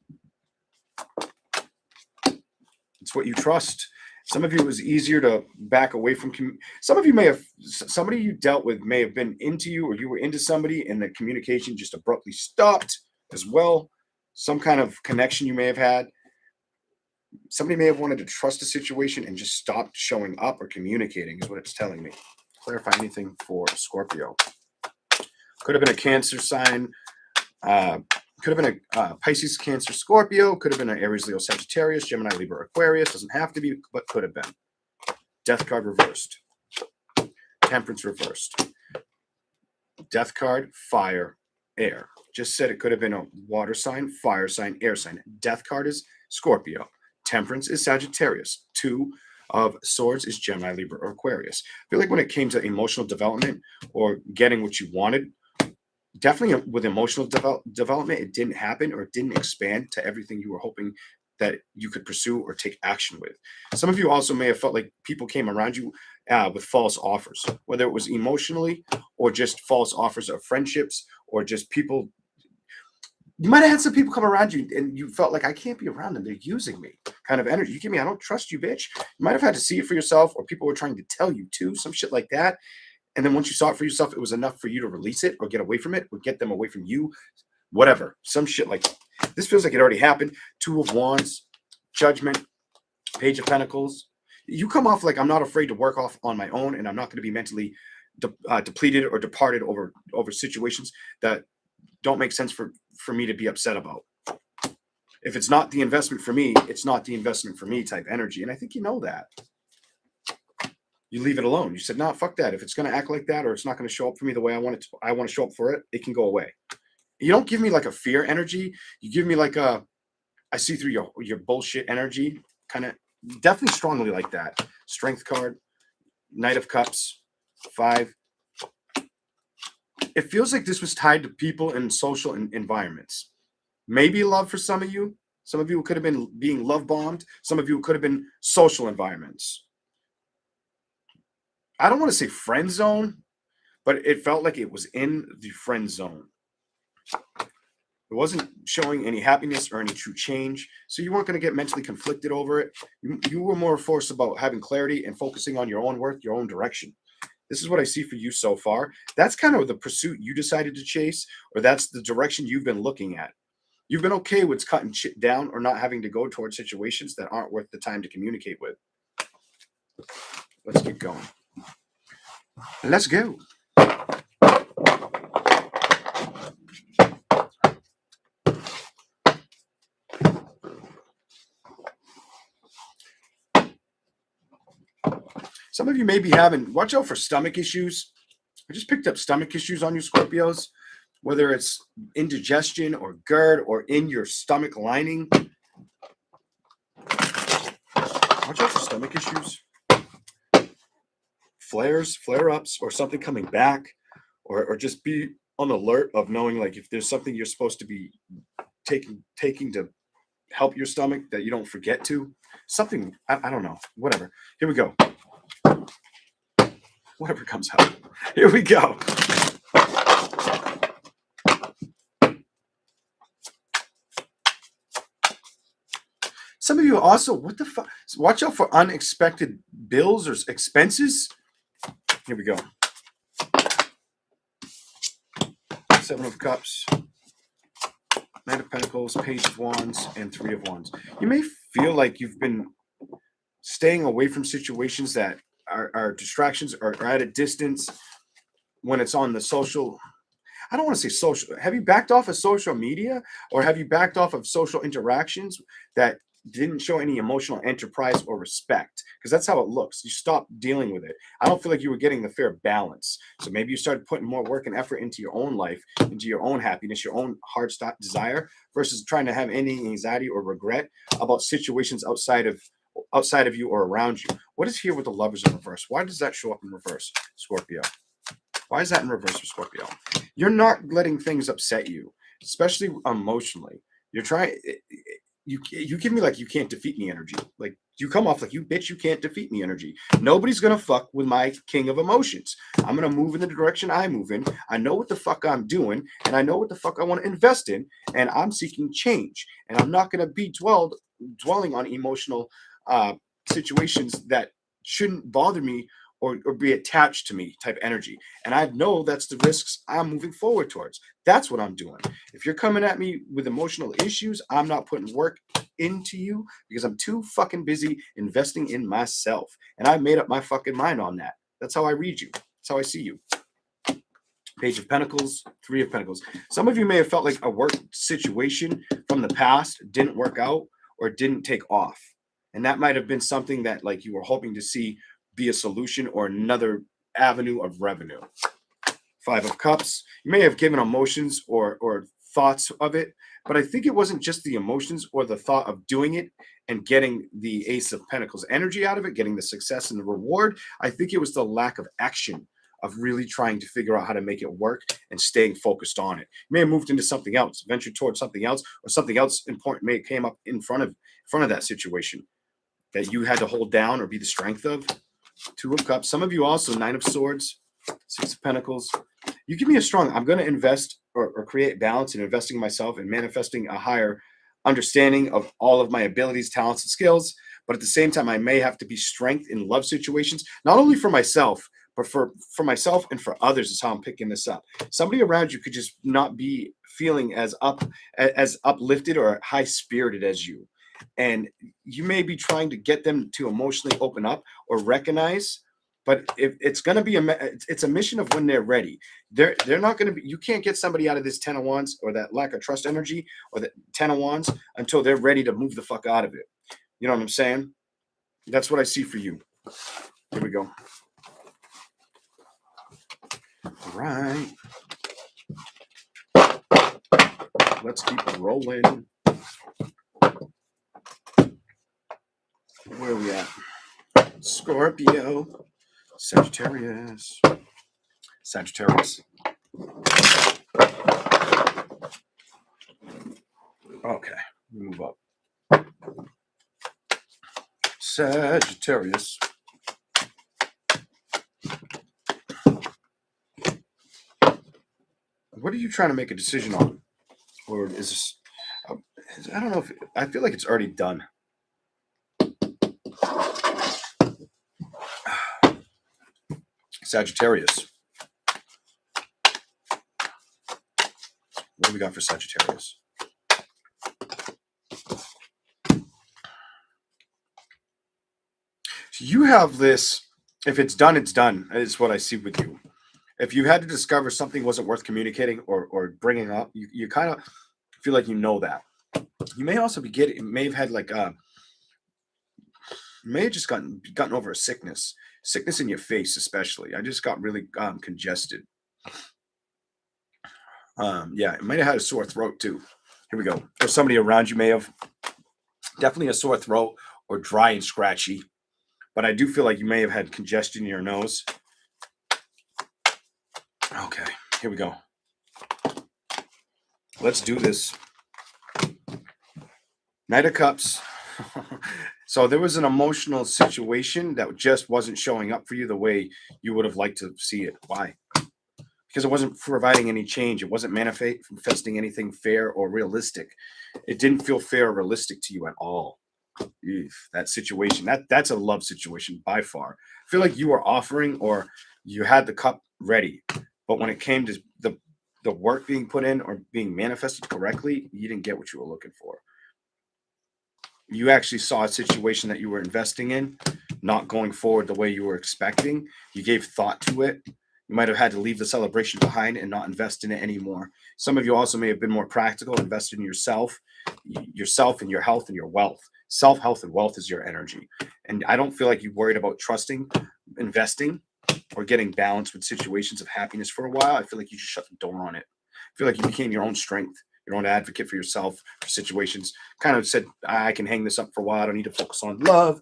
It's what you trust. Some of you, it was easier to back away from. Some of you may have, somebody you dealt with may have been into you, or you were into somebody, and the communication just abruptly stopped as well. Some kind of connection you may have had. Somebody may have wanted to trust a situation and just stopped showing up or communicating, is what it's telling me. Clarify anything for Scorpio. Could have been a Cancer sign. Could have been a Pisces, Cancer, Scorpio. Could have been an Aries, Leo, Sagittarius, Gemini, Libra, Aquarius. Doesn't have to be, but could have been. Death card reversed. Temperance reversed. Death card, fire, air. Just said it could have been a water sign, fire sign, air sign. Death card is Scorpio. Temperance is Sagittarius. Two of Swords is Gemini, Libra, or Aquarius. I feel like when it came to emotional development or getting what you wanted, definitely with emotional development, it didn't happen or it didn't expand to everything you were hoping that you could pursue or take action with. Some of you also may have felt like people came around you with false offers, whether it was emotionally or just false offers of friendships or just people. You might have had some people come around you and you felt like, I can't be around them. They're using me kind of energy. You give me, I don't trust you, bitch. You might have had to see it for yourself, or people were trying to tell you too, some shit like that. And then once you saw it for yourself, it was enough for you to release it or get away from it or get them away from you, whatever. Some shit like this feels like it already happened. Two of Wands, Judgment, Page of Pentacles. You come off like, I'm not afraid to work off on my own, and I'm not going to be mentally depleted or departed over situations that don't make sense for me to be upset about. If it's not the investment for me, it's not the investment for me type energy. And I think you know that. You leave it alone. You said, nah, fuck that. If it's going to act like that, or it's not going to show up for me the way I want it to, I want to show up for it, it can go away. You don't give me like a fear energy. You give me like a, I see through your bullshit energy, kind of, definitely strongly like that. Strength card, Knight of Cups, 5. It feels like this was tied to people in social environments. Maybe love for some of you. Some of you could have been being love bombed. Some of you could have been social environments. I don't want to say friend zone, but it felt like it was in the friend zone. It wasn't showing any happiness or any true change. So you weren't going to get mentally conflicted over it. You were more forced about having clarity and focusing on your own work, your own direction. This is what I see for you so far. That's kind of the pursuit you decided to chase, or that's the direction you've been looking at. You've been okay with cutting shit down or not having to go towards situations that aren't worth the time to communicate with. Let's get going. Let's go. Some of you may be having, watch out for stomach issues. I just picked up stomach issues on you, Scorpios, whether it's indigestion or GERD or in your stomach lining. Watch out for stomach issues. Flares, flare-ups, or something coming back, or just be on alert of knowing like if there's something you're supposed to be taking to help your stomach that you don't forget to. Something, I don't know, whatever. Here we go. Whatever comes out. Here we go. also, what the fuck? Watch out for unexpected bills or expenses. Here we go. Seven of Cups, Knight of Pentacles, Page of Wands, and Three of Wands. You may feel like you've been staying away from situations that are distractions or are at a distance when it's on the social. I don't want to say social. Have you backed off of social media, or have you backed off of social interactions that didn't show any emotional enterprise or respect? Because that's how it looks. You stopped dealing with it. I don't feel like you were getting the fair balance. So maybe you started putting more work and effort into your own life, into your own happiness, your own heart desire, versus trying to have any anxiety or regret about situations outside of you or around you. What is here with the Lovers in reverse? Why does that show up in reverse, Scorpio? Why is that in reverse for Scorpio? You're not letting things upset you, especially emotionally. You're trying. You give me like you can't defeat me energy. Like you come off like you bitch, you can't defeat me energy. Nobody's gonna fuck with my king of emotions. I'm gonna move in the direction I move in. I know what the fuck I'm doing, and I know what the fuck I want to invest in, and I'm seeking change. And I'm not gonna be dwelling on emotional situations that shouldn't bother me or be attached to me type energy. And I know that's the risks I'm moving forward towards. That's what I'm doing. If you're coming at me with emotional issues, I'm not putting work into you because I'm too fucking busy investing in myself. And I made up my fucking mind on that. That's how I read you. That's how I see you. Page of Pentacles, Three of Pentacles. Some of you may have felt like a work situation from the past didn't work out or didn't take off. And that might have been something that like you were hoping to see be a solution or another avenue of revenue. Five of Cups. You may have given emotions or thoughts of it, but I think it wasn't just the emotions or the thought of doing it and getting the Ace of Pentacles energy out of it, getting the success and the reward. I think it was the lack of action of really trying to figure out how to make it work and staying focused on it. You may have moved into something else, ventured towards something else, or something else important may have came up in front of that situation that you had to hold down or be the strength of. Two of Cups. Some of you also, Nine of Swords, Six of Pentacles. You give me a strong, I'm going to invest or create balance in investing in myself and manifesting a higher understanding of all of my abilities, talents, and skills. But at the same time, I may have to be strength in love situations, not only for myself, but for myself and for others is how I'm picking this up. Somebody around you could just not be feeling as uplifted or high spirited as you. And you may be trying to get them to emotionally open up or recognize, but if it's going to be it's a mission of when they're ready. They're not going to be. You can't get somebody out of this 10 of Wands or that lack of trust energy or the 10 of Wands until they're ready to move the fuck out of it. You know what I'm saying? That's what I see for you. Here we go. All right. Let's keep rolling. Where are we at? Scorpio, Sagittarius. Okay, move up. Sagittarius. What are you trying to make a decision on? Or is this, I don't know if, I feel like it's already done. Sagittarius. What do we got for Sagittarius? So you have this, if it's done, it's done, is what I see with you. If you had to discover something wasn't worth communicating or bringing up, you kind of feel like you know that. You may also be may have had like you may have just gotten over a sickness in your face, especially. I just got really congested. Yeah, it might have had a sore throat too. Here we go. Or somebody around you may have definitely a sore throat or dry and scratchy. But I do feel like you may have had congestion in your nose. Okay, here we go. Let's do this. Knight of Cups. So there was an emotional situation that just wasn't showing up for you the way you would have liked to see it. Why? Because it wasn't providing any change. It wasn't manifesting anything fair or realistic. It didn't feel fair or realistic to you at all. That situation, that's a love situation by far. I feel like you were offering, or you had the cup ready, but when it came to the work being put in or being manifested correctly, you didn't get what you were looking for. You actually saw a situation that you were investing in not going forward the way you were expecting. You gave thought to it. You might have had to leave the celebration behind and not invest in it anymore. Some of you also may have been more practical, invested in yourself and your health and your wealth. Self, health, and wealth is your energy. And I don't feel like you worried about trusting, investing, or getting balanced with situations of happiness for a while. I feel like you just shut the door on it. I feel like you became your own strength, your own advocate for yourself, for situations. Kind of said, I can hang this up for a while. I don't need to focus on love.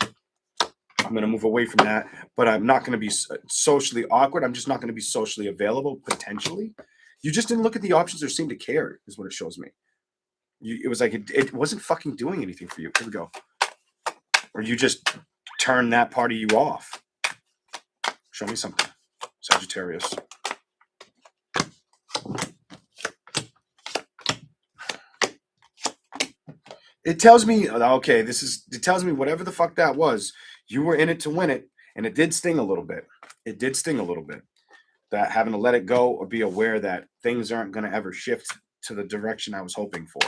I'm going to move away from that, but I'm not going to be socially awkward. I'm just not going to be socially available, potentially. You just didn't look at the options or seem to care, is what it shows me. It was like it wasn't fucking doing anything for you. Here we go. Or you just turned that part of you off. Show me something, Sagittarius. It tells me, okay, it tells me whatever the fuck that was, you were in it to win it, and it did sting a little bit. It did sting a little bit. That having to let it go or be aware that things aren't going to ever shift to the direction I was hoping for.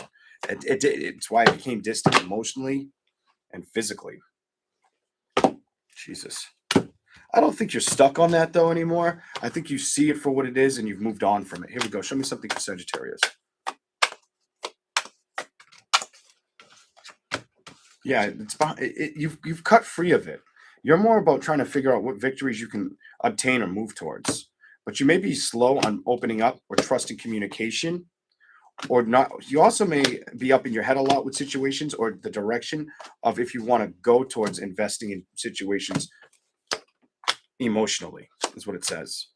It's why I became distant emotionally and physically. Jesus. I don't think you're stuck on that though anymore. I think you see it for what it is and you've moved on from it. Here we go. Show me something for Sagittarius. Yeah, you've cut free of it. You're more about trying to figure out what victories you can obtain or move towards. But you may be slow on opening up or trusting communication, or not. You also may be up in your head a lot with situations or the direction of if you want to go towards investing in situations emotionally, is what it says.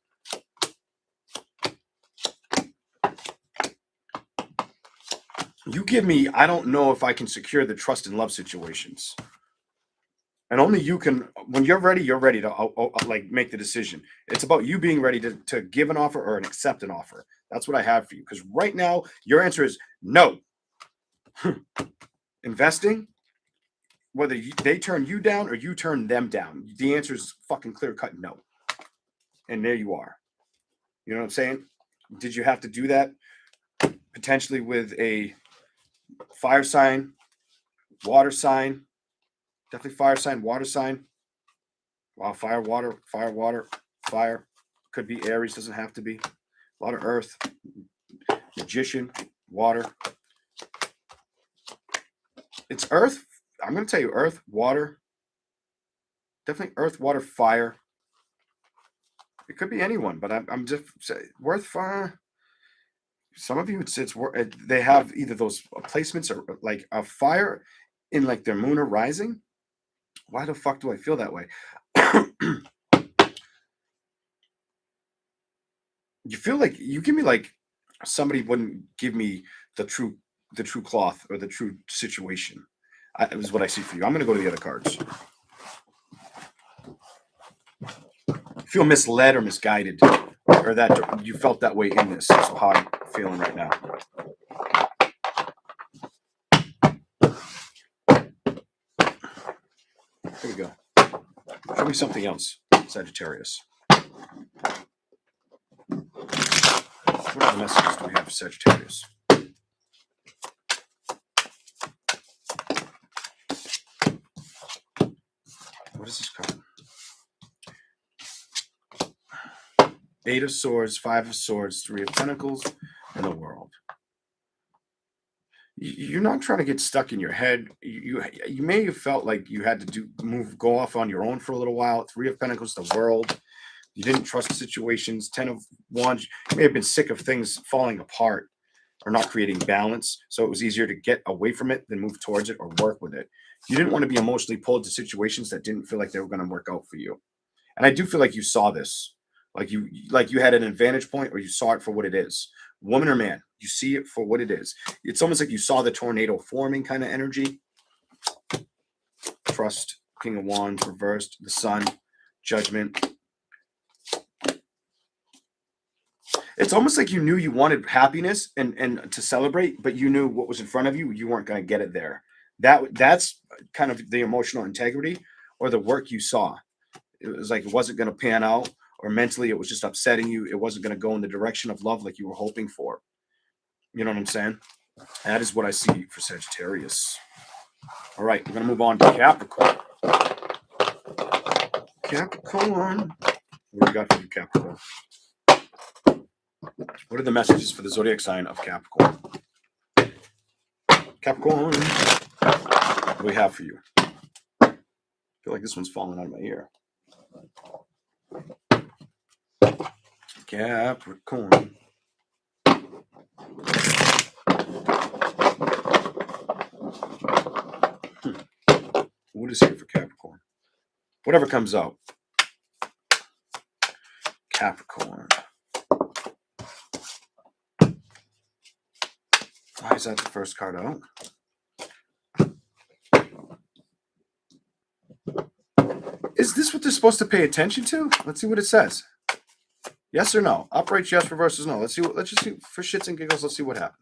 You give me, I don't know if I can secure the trust and love situations. And only you can, when you're ready to like make the decision. It's about you being ready to give an offer or accept an offer. That's what I have for you. Because right now, your answer is no. Investing, whether they turn you down or you turn them down, the answer is fucking clear cut no. And there you are. You know what I'm saying? Did you have to do that potentially with a fire sign, water sign? Definitely fire sign, water sign. Wow, fire, water, fire. Could be Aries, doesn't have to be. A lot of earth, magician, water. It's earth. I'm going to tell you earth, water. Definitely earth, water, fire. It could be anyone, but I'm just worth fire. Some of you, they have either those placements or like a fire in like their moon or rising. Why the fuck do I feel that way? You feel like you give me like somebody wouldn't give me the true cloth or the true situation. It was what I see for you. I'm going to go to the other cards. Feel misled or misguided, or that you felt that way in this. That's how I'm feeling right now. Here we go. Show me something else, Sagittarius. What other messages do we have for Sagittarius? What is this card? Eight of Swords, Five of Swords, Three of Pentacles, and the World. You're not trying to get stuck in your head. You may have felt like you had to go off on your own for a little while. Three of Pentacles, the World. You didn't trust situations. 10 of Wands. You may have been sick of things falling apart or not creating balance. So it was easier to get away from it than move towards it or work with it. You didn't want to be emotionally pulled to situations that didn't feel like they were going to work out for you. And I do feel like you saw this. Like you had an advantage point, or you saw it for what it is. Woman or man, you see it for what it is. It's almost like you saw the tornado forming kind of energy. Trust, King of Wands reversed, the Sun, Judgment. It's almost like you knew you wanted happiness and to celebrate, but you knew what was in front of you. You weren't going to get it there. That's kind of the emotional integrity or the work you saw. It was like it wasn't going to pan out, or mentally it was just upsetting you. It wasn't going to go in the direction of love like you were hoping for. You know what I'm saying? That is what I see for Sagittarius. All right, we're going to move on to Capricorn. Capricorn. What do we got for you, Capricorn? What are the messages for the zodiac sign of Capricorn? Capricorn. What do we have for you? I feel like this one's falling out of my ear. Capricorn. What is here for Capricorn? Whatever comes out. Capricorn. Why is that the first card out? Is this what they're supposed to pay attention to? Let's see what it says. Yes or no? Upright yes, reverse is no. Let's just see for shits and giggles. Let's see what happens.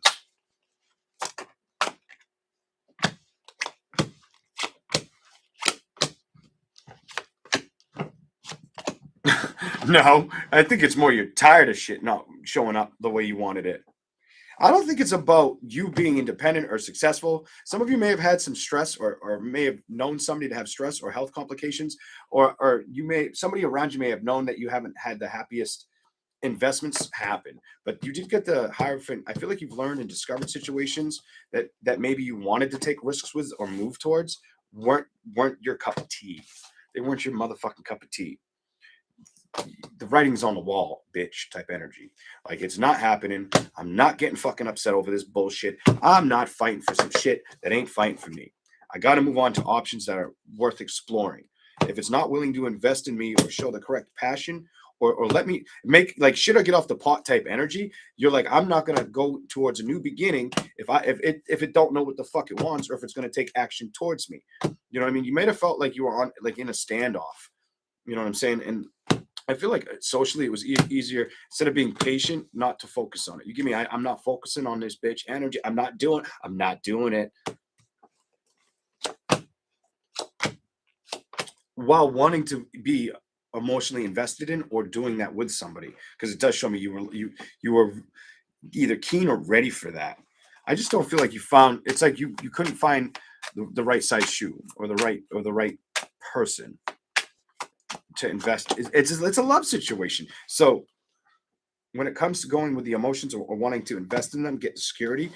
No, I think it's more you're tired of shit not showing up the way you wanted it. I don't think it's about you being independent or successful. Some of you may have had some stress or may have known somebody to have stress or health complications, or somebody around you may have known that you haven't had the happiest investments happen. But you did get the Hierophant. I feel like you've learned and discovered situations that maybe you wanted to take risks with or move towards weren't your cup of tea. They weren't your motherfucking cup of tea. The writing's on the wall, bitch type energy. Like, it's not happening. I'm not getting fucking upset over this bullshit. I'm not fighting for some shit that ain't fighting for me. I got to move on to options that are worth exploring. If it's not willing to invest in me or show the correct passion or let me make like shit or get off the pot type energy, you're like, I'm not gonna go towards a new beginning if it don't know what the fuck it wants or if it's gonna take action towards me. You know what I mean? You might have felt like you were on like in a standoff. You know what I'm saying? And I feel like socially it was easier instead of being patient, not to focus on it. You give me, I'm not focusing on this bitch energy. I'm not doing it. While wanting to be emotionally invested in or doing that with somebody, because it does show me you were either keen or ready for that. I just don't feel like you found. It's like you couldn't find the right size shoe or the right person to invest. It's a love situation. So when it comes to going with the emotions or wanting to invest in them, get the security,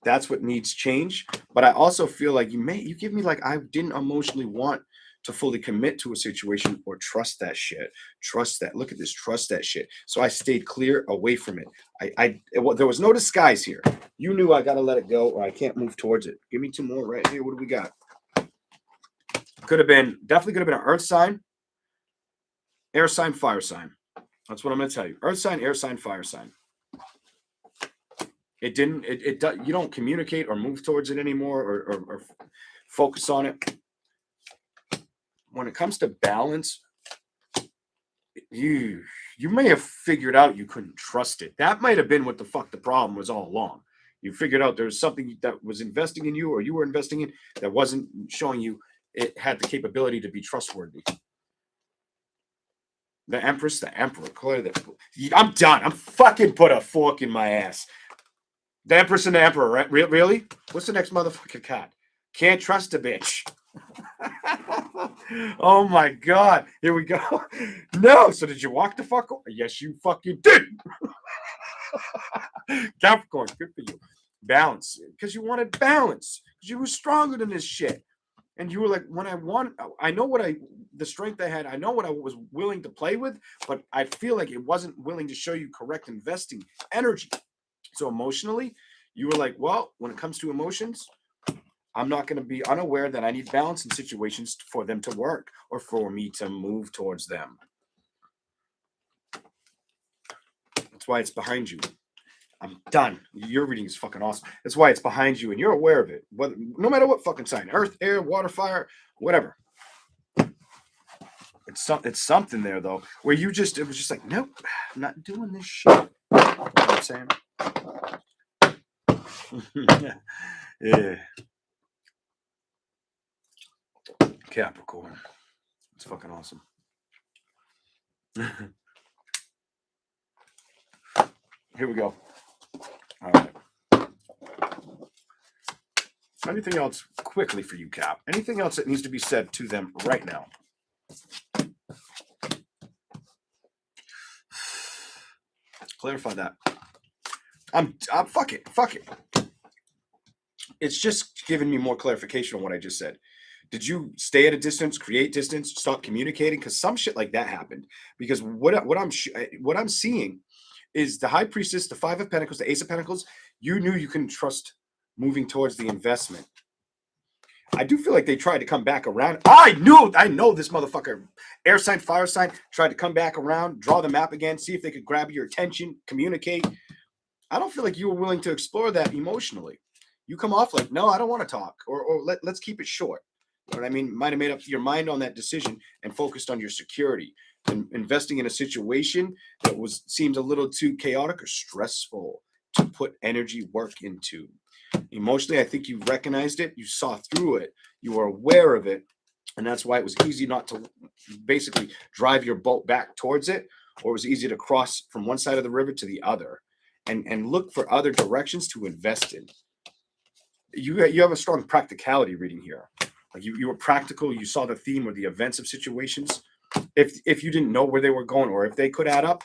that's what needs change. But I also feel like you give me like I didn't emotionally want to fully commit to a situation or trust that shit. Trust that. Look at this. Trust that shit. So I stayed clear away from it. There was no disguise here. You knew I got to let it go or I can't move towards it. Give me two more right here. What do we got? Definitely could have been an earth sign, air sign, fire sign. That's what I'm going to tell you. Earth sign, air sign, fire sign. It didn't, you don't communicate or move towards it anymore or focus on it. When it comes to balance, you may have figured out you couldn't trust it. That might have been what the fuck the problem was all along. You figured out there was something that was investing in you or you were investing in that wasn't showing you it had the capability to be trustworthy. The Empress, the Emperor, clearly. I'm done. I'm fucking put a fork in my ass. The Empress and the Emperor, right? Really? What's the next motherfucking card? Can't trust a bitch. Oh my God. Here we go. No. So did you walk the fuck over? Yes, you fucking did. Capricorn, good for you. Balance. Because you wanted balance. Because you were stronger than this shit. And you were like, I know the strength I had, I know what I was willing to play with, but I feel like it wasn't willing to show you correct investing energy. So emotionally, you were like, well, when it comes to emotions, I'm not going to be unaware that I need balance in situations for them to work or for me to move towards them. That's why it's behind you. I'm done. Your reading is fucking awesome. That's why it's behind you and you're aware of it. No matter what fucking sign, earth, air, water, fire, whatever. It's something there though, where it was just like, nope, I'm not doing this shit. You know what I'm saying? Yeah. Capricorn. It's fucking awesome. Here we go. All right. Anything else quickly for you, Cap? Anything else that needs to be said to them right now? Clarify that. I'm fuck it. It's just giving me more clarification on what I just said. Did you stay at a distance, create distance, stop communicating? Because some shit like that happened. Because what I'm seeing is the High Priestess, the Five of Pentacles, the Ace of Pentacles. You knew you couldn't trust moving towards the investment. I do feel like they tried to come back around. I know this motherfucker, air sign, fire sign, tried to come back around, draw the map again, see if they could grab your attention, communicate. I don't feel like you were willing to explore that emotionally. You come off like, no, I don't want to talk, or let's keep it short. You know what I mean? Might have made up your mind on that decision and focused on your security and investing in a situation that seemed a little too chaotic or stressful to put energy work into. Emotionally, I think you recognized it, you saw through it, you were aware of it, and that's why it was easy not to basically drive your boat back towards it, or it was easy to cross from one side of the river to the other and look for other directions to invest in. You have a strong practicality reading here. Like you were practical, you saw the theme or the events of situations. If you didn't know where they were going or if they could add up,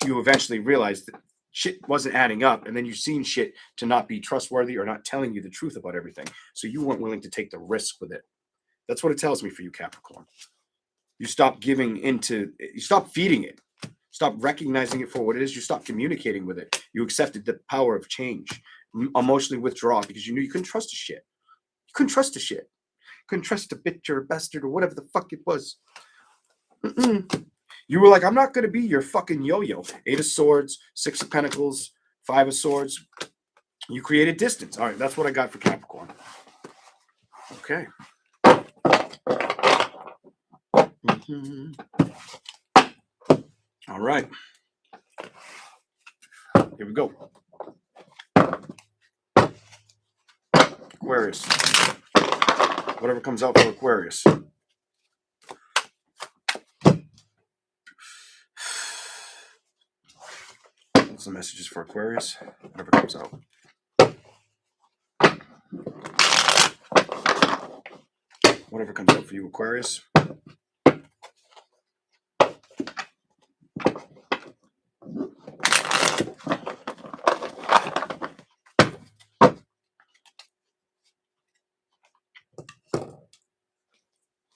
you eventually realized that shit wasn't adding up, and then you've seen shit to not be trustworthy or not telling you the truth about everything. So you weren't willing to take the risk with it. That's what it tells me for you, Capricorn. You stop feeding it. Stop recognizing it for what it is. You stop communicating with it. You accepted the power of change. Emotionally withdraw because you knew you couldn't trust a shit. You couldn't trust a shit. Couldn't trust a bitch or a bastard or whatever the fuck it was. You were like, I'm not going to be your fucking yo-yo. 8 of Swords, 6 of Pentacles, 5 of Swords. You created distance. All right, that's what I got for Capricorn. Okay. All right. Here we go. Aquarius. Whatever comes out for Aquarius. What's the messages for Aquarius? Whatever comes out. Whatever comes out for you, Aquarius.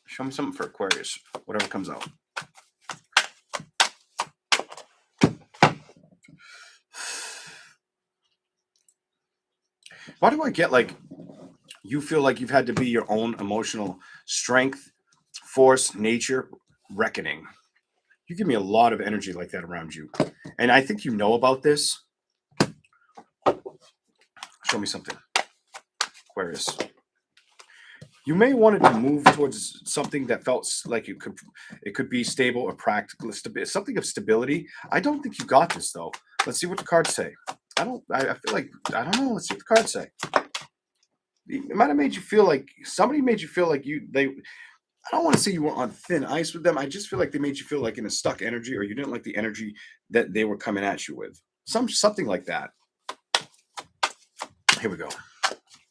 Show me something for Aquarius. Whatever comes out. Why do I get like you feel like you've had to be your own emotional strength, force, nature, reckoning? You give me a lot of energy like that around you. And I think you know about this. Show me something. Aquarius. You may wanted to move towards something that felt like it could be stable or practical, something of stability. I don't think you got this though. Let's see what the cards say. I feel like, I don't know. Let's see what the cards say. It might have made you feel like somebody made you feel like I don't want to say you were on thin ice with them. I just feel like they made you feel like in a stuck energy, or you didn't like the energy that they were coming at you with. Something like that. Here we go.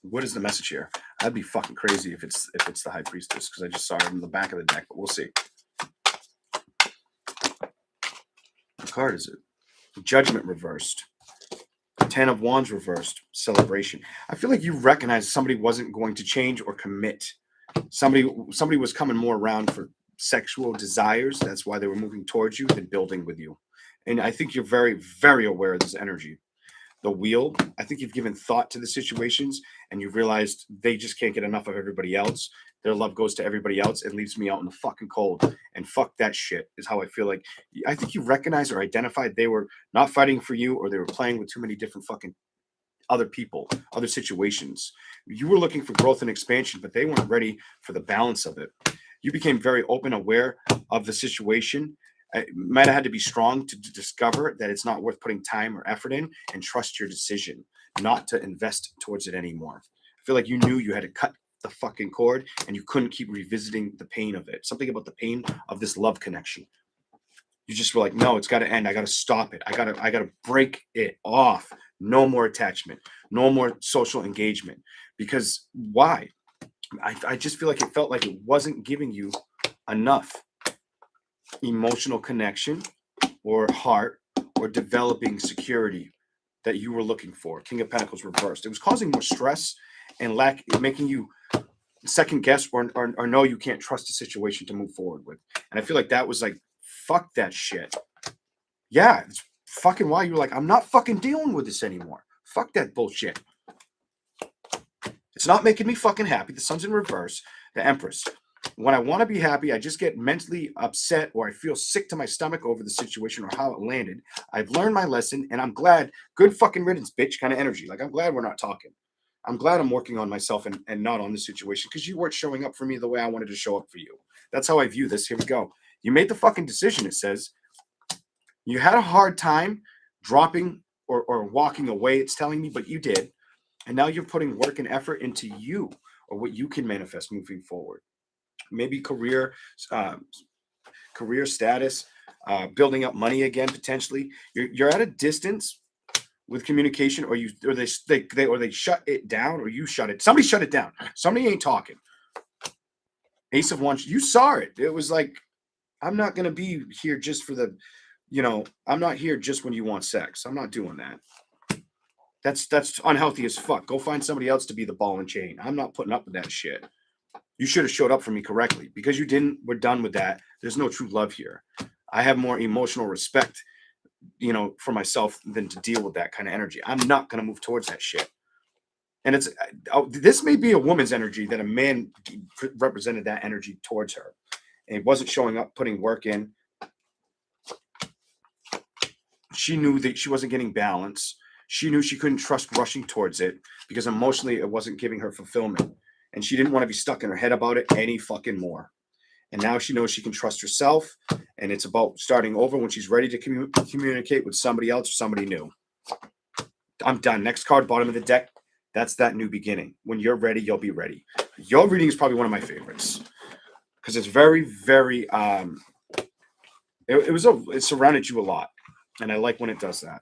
What is the message here? I'd be fucking crazy if it's the High Priestess, because I just saw it in the back of the deck, but we'll see. What card is it? Judgment reversed. 10 of Wands reversed. Celebration. I feel like you recognize somebody wasn't going to change or commit. Somebody was coming more around for sexual desires. That's why they were moving towards you than building with you. And I think you're very, very aware of this energy. The Wheel, I think you've given thought to the situations and you've realized they just can't get enough of everybody else. Their love goes to everybody else and leaves me out in the fucking cold. And fuck that shit is how I feel like. I think you recognize or identified they were not fighting for you, or they were playing with too many different fucking other people, other situations. You were looking for growth and expansion, but they weren't ready for the balance of it. You became very open, aware of the situation. It might have had to be strong to discover that it's not worth putting time or effort in, and trust your decision not to invest towards it anymore. I feel like you knew you had to cut the fucking cord and you couldn't keep revisiting the pain of it. Something about the pain of this love connection. You just were like, no, it's got to end. I got to stop it. I got to break it off. No more attachment. No more social engagement. Because why? I just feel like it felt like it wasn't giving you enough emotional connection or heart or developing security that you were looking for. King of Pentacles reversed. It was causing more stress and making you second guess or know you can't trust a situation to move forward with. And I feel like that was like, fuck that shit. Yeah, it's fucking why you were like, I'm not fucking dealing with this anymore. Fuck that bullshit. It's not making me fucking happy. The sun's in reverse. The Empress. When I want to be happy, I just get mentally upset or I feel sick to my stomach over the situation or how it landed. I've learned my lesson and I'm glad. Good fucking riddance, bitch, kind of energy. Like, I'm glad we're not talking. I'm glad I'm working on myself and not on the situation because you weren't showing up for me the way I wanted to show up for you. That's how I view this. Here we go. You made the fucking decision, it says. You had a hard time dropping or walking away, it's telling me, but you did. And now you're putting work and effort into you or what you can manifest moving forward. Maybe career status, building up money again, potentially. You're at a distance with communication, or they shut it down, or you shut it. Somebody shut it down. Somebody ain't talking. Ace of Wands, you saw it. It was like, I'm not gonna be here just for the, I'm not here just when you want sex. I'm not doing that. That's unhealthy as fuck. Go find somebody else to be the ball and chain. I'm not putting up with that shit. You should have showed up for me correctly. Because you didn't, we're done with that. There's no true love here. I have more emotional respect, for myself than to deal with that kind of energy. I'm not going to move towards that shit. And this may be a woman's energy that a man represented that energy towards her. And it wasn't showing up, putting work in. She knew that she wasn't getting balance. She knew she couldn't trust rushing towards it because emotionally it wasn't giving her fulfillment. And she didn't want to be stuck in her head about it any fucking more. And now she knows she can trust herself. And it's about starting over when she's ready to communicate with somebody else or somebody new. I'm done. Next card, bottom of the deck. That's that new beginning. When you're ready, you'll be ready. Your reading is probably one of my favorites. Because it's very, very, it surrounded you a lot. And I like when it does that.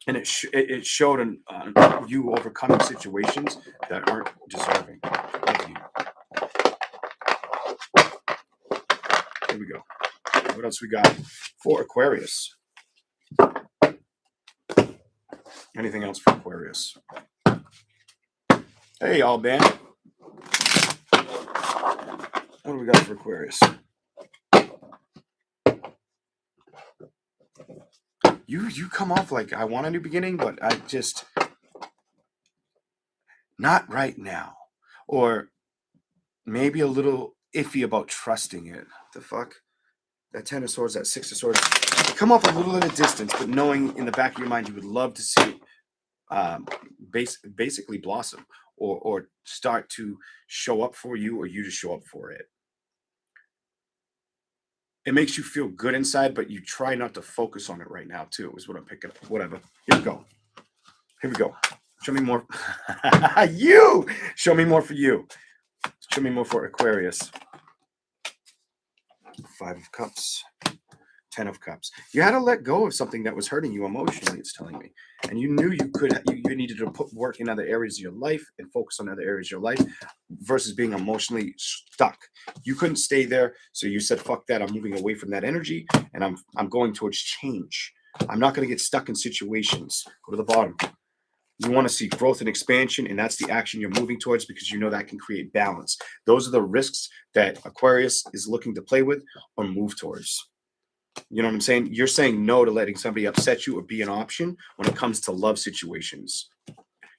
And it showed you overcoming situations that aren't deserving of you. Here we go. What else we got for Aquarius? Anything else for Aquarius? Hey, all band. What do we got for Aquarius? You come off like I want a new beginning, but I just not right now. Or maybe a little iffy about trusting it. What the fuck? That 10 of Swords, that 6 of Swords. Come off a little at a distance, but knowing in the back of your mind you would love to see it basically blossom or start to show up for you or you to show up for it. It makes you feel good inside, but you try not to focus on it right now, too, is what I'm picking up. Whatever. Here we go. Here we go. Show me more. You! Show me more for you. Show me more for Aquarius. 5 of Cups. 10 of Cups. You had to let go of something that was hurting you emotionally, it's telling me. And you knew you needed to put work in other areas of your life and focus on other areas of your life versus being emotionally stuck. You couldn't stay there, so you said, fuck that, I'm moving away from that energy, and I'm going towards change. I'm not going to get stuck in situations. Go to the bottom. You want to see growth and expansion, and that's the action you're moving towards because you know that can create balance. Those are the risks that Aquarius is looking to play with or move towards. You know what I'm saying? You're saying no to letting somebody upset you or be an option when it comes to love situations.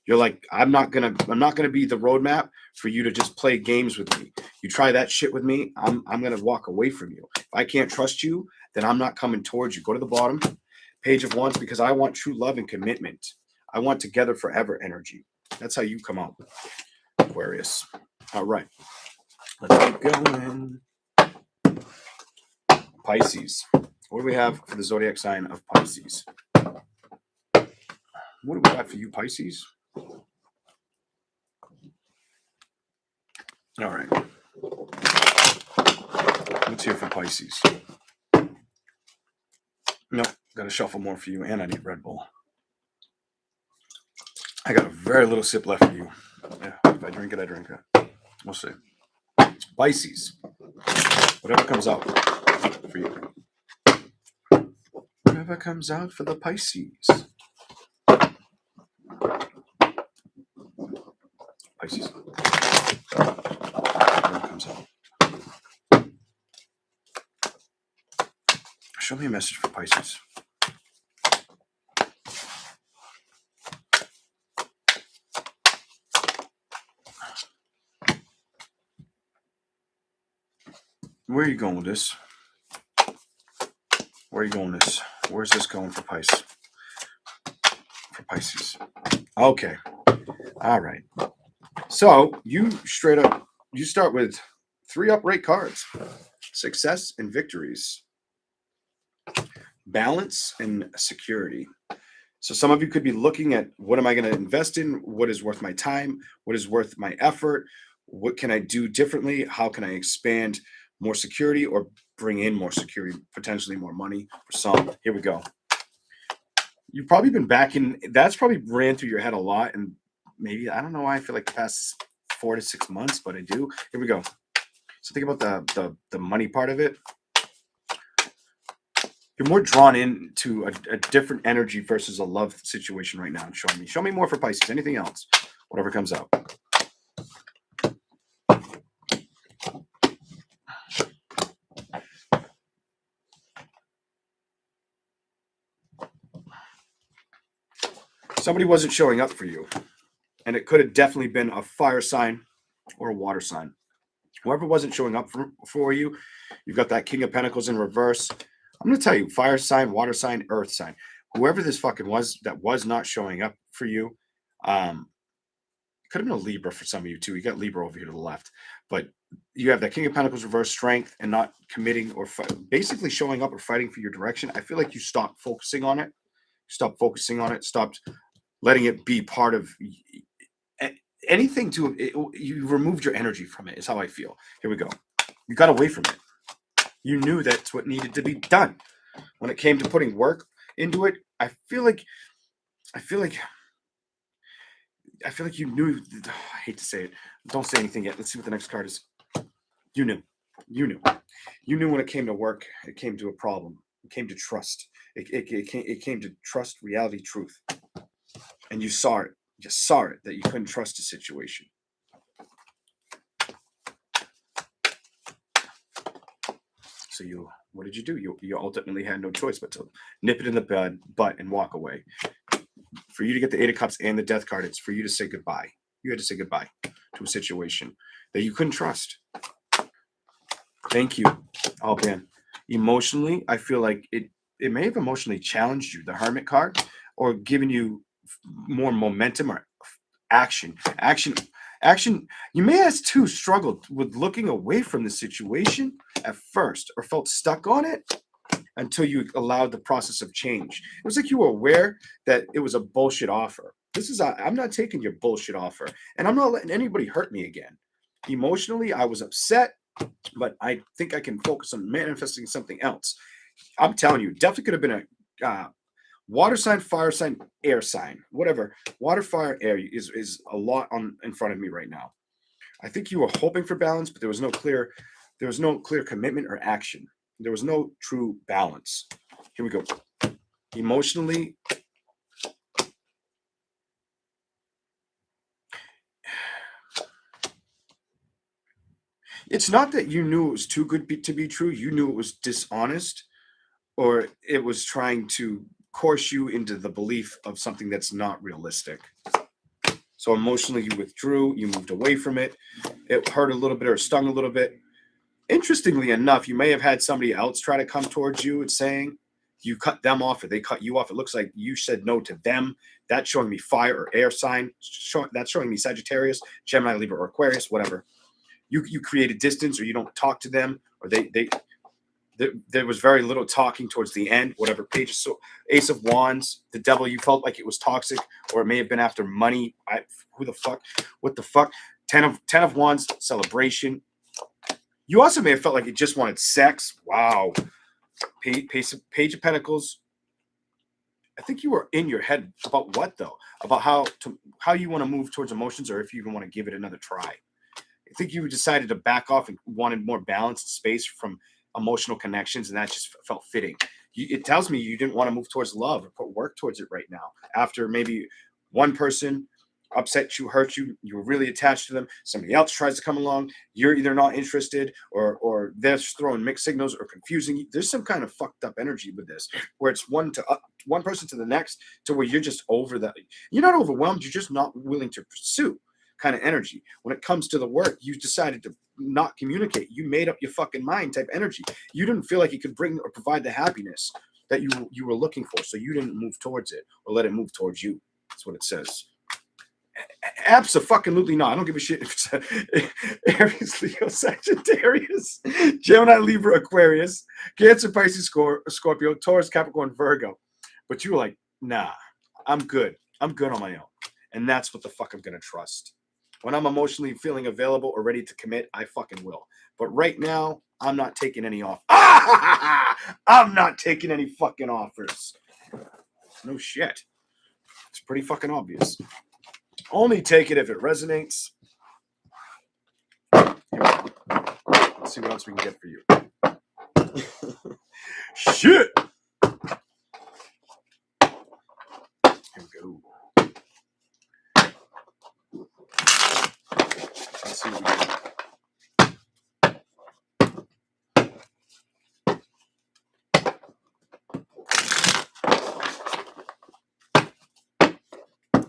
You're like, I'm not gonna be the roadmap for you to just play games with me. You try that shit with me, I'm gonna walk away from you. If I can't trust you, then I'm not coming towards you. Go to the bottom, Page of Wands, because I want true love and commitment. I want together forever energy. That's how you come out, Aquarius. All right, let's keep going. Pisces. What do we have for the zodiac sign of Pisces? What do we got for you, Pisces? All right. Let's hear from Pisces. Nope. Got to shuffle more for you, and I need Red Bull. I got a very little sip left for you. Yeah, if I drink it, I drink it. We'll see. Pisces. Whatever comes out for you. Whatever comes out for the Pisces. Pisces. Whatever comes out. Show me a message for Pisces. Where are you going with this? Where are you going with this? Where's this going for Pisces? For Pisces. Okay. All right. So you straight up, you start with 3 upright cards. Success and victories. Balance and security. So some of you could be looking at, what am I going to invest in? What is worth my time? What is worth my effort? What can I do differently? How can I expand more security or bring in more security, potentially more money for some? Here we go. You've probably been back in, that's probably ran through your head a lot. And maybe, I don't know why I feel like the past 4 to 6 months, but I do. Here we go. So think about the money part of it. You're more drawn into a different energy versus a love situation right now. Show me more for Pisces. Anything else? Whatever comes out. Somebody wasn't showing up for you, and it could have definitely been a fire sign or a water sign. Whoever wasn't showing up for you, you've got that King of Pentacles in reverse. I'm going to tell you, fire sign, water sign, earth sign. Whoever this fucking was that was not showing up for you, could have been a Libra for some of you too. You got Libra over here to the left, but you have that King of Pentacles reverse, strength, and not committing or basically showing up or fighting for your direction. I feel like you stopped focusing on it. Stopped letting it be part of anything you removed your energy from it, is how I feel. Here we go. You got away from it. You knew that's what needed to be done. When it came to putting work into it, I feel like you knew. I hate to say it. Don't say anything yet. Let's see what the next card is. You knew when it came to work, it came to a problem. It came to trust. It came to trust, reality, truth. And you saw it. You saw it, that you couldn't trust a situation. So what did you do? You ultimately had no choice but to nip it in the butt and walk away. For you to get the 8 of Cups and the Death card, it's for you to say goodbye. You had to say goodbye to a situation that you couldn't trust. Thank you, Alban. Emotionally, I feel like it may have emotionally challenged you, the Hermit card, or given you more momentum or action. You may have too struggled with looking away from the situation at first, or felt stuck on it until you allowed the process of change. It was like you were aware that it was a bullshit offer. I'm not taking your bullshit offer, and I'm not letting anybody hurt me again. Emotionally, I was upset, but I think I can focus on manifesting something else. I'm telling you, definitely could have been a water sign, fire sign, air sign, whatever. Water, fire, air is a lot in front of me right now. I think you were hoping for balance, but there was no clear commitment or action. There was no true balance. Here we go. Emotionally, it's not that you knew it was too good to be true. You knew it was dishonest, or it was trying to coerce you into the belief of something that's not realistic. So emotionally, you withdrew, you moved away from it. It hurt a little bit or stung a little bit. Interestingly enough, you may have had somebody else try to come towards you and saying you cut them off or they cut you off. It looks like you said no to them. That's showing me fire or air sign. That's showing me Sagittarius, Gemini, Libra, or Aquarius, whatever. You create a distance, or you don't talk to them, or there was very little talking towards the end. Whatever page. So Ace of Wands, the Devil. You felt like it was toxic, or it may have been after money. Who the fuck? What the fuck? Ten of Wands, celebration. You also may have felt like you just wanted sex. Wow. Page of Pentacles. I think you were in your head about what though? About how you want to move towards emotions, or if you even want to give it another try. I think you decided to back off and wanted more balance and space from emotional connections, and that just felt fitting. It tells me you didn't want to move towards love or put work towards it right now. After maybe one person upset you, hurt you, you were really attached to them. Somebody else tries to come along. You're either not interested, or they're throwing mixed signals or confusing you. There's some kind of fucked up energy with this, where it's one person to the next, to where you're just over that. You're not overwhelmed. You're just not willing to pursue kind of energy. When it comes to the work, you decided to not communicate. You made up your fucking mind type energy. You didn't feel like you could bring or provide the happiness that you were looking for, so you didn't move towards it or let it move towards you. That's what it says. Absolutely not. I don't give a shit if it's Aries, Leo, Sagittarius, Gemini, Libra, Aquarius, Cancer, Pisces, Scorpio, Taurus, Capricorn, Virgo. But you were like, nah, I'm good. I'm good on my own. And that's what the fuck I'm going to trust. When I'm emotionally feeling available or ready to commit, I fucking will. But right now, I'm not taking any off. I'm not taking any fucking offers. No shit. It's pretty fucking obvious. Only take it if it resonates. Let's see what else we can get for you. Shit. Here we go. Let's see what we got.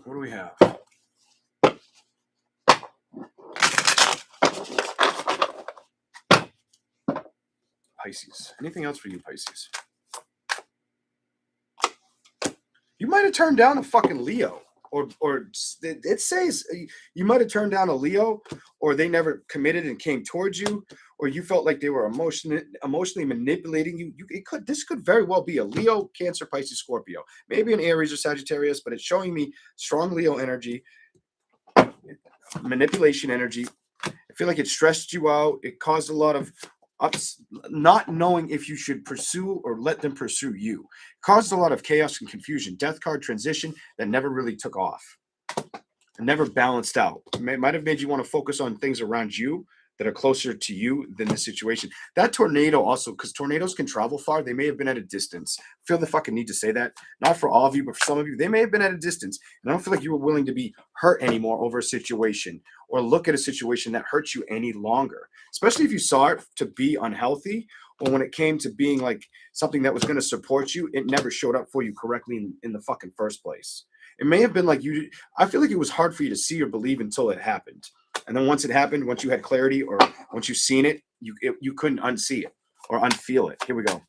What do we have? Pisces. Anything else for you, Pisces? You might have turned down a fucking Leo. Or it says you might have turned down a Leo, or they never committed and came towards you, or you felt like they were emotionally manipulating you. This could very well be a Leo, Cancer, Pisces, Scorpio, maybe an Aries or Sagittarius, but it's showing me strong Leo energy, manipulation energy. I feel like it stressed you out. It caused a lot of ups, not knowing if you should pursue or let them pursue you. It caused a lot of chaos and confusion. Death card transition that never really took off and never balanced out. It might have made you want to focus on things around you that are closer to you than the situation. That tornado also, because tornadoes can travel far, they may have been at a distance. I feel the fucking need to say that. Not for all of you, but for some of you, they may have been at a distance. And I don't feel like you were willing to be hurt anymore over a situation, or look at a situation that hurts you any longer, especially if you saw it to be unhealthy, or when it came to being like something that was going to support you, it never showed up for you correctly in the fucking first place. It may have been like I feel like it was hard for you to see or believe until it happened. And then once it happened, once you had clarity, or once you've seen it, you couldn't unsee it or unfeel it. Here we go.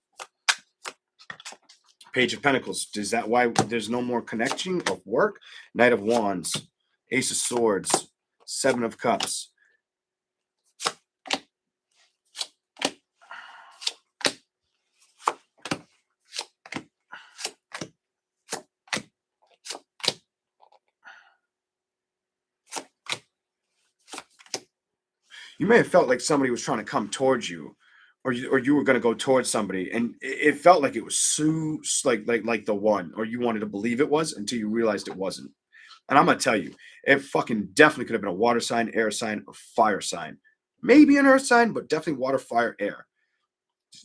Page of Pentacles. Is that why there's no more connection of work? Knight of Wands, Ace of Swords, Seven of Cups. You may have felt like somebody was trying to come towards you, or you were going to go towards somebody, and it felt like it was so like the one, or you wanted to believe it was until you realized it wasn't. And I'm going to tell you, it fucking definitely could have been a water sign, air sign, or fire sign. Maybe an earth sign, but definitely water, fire, air.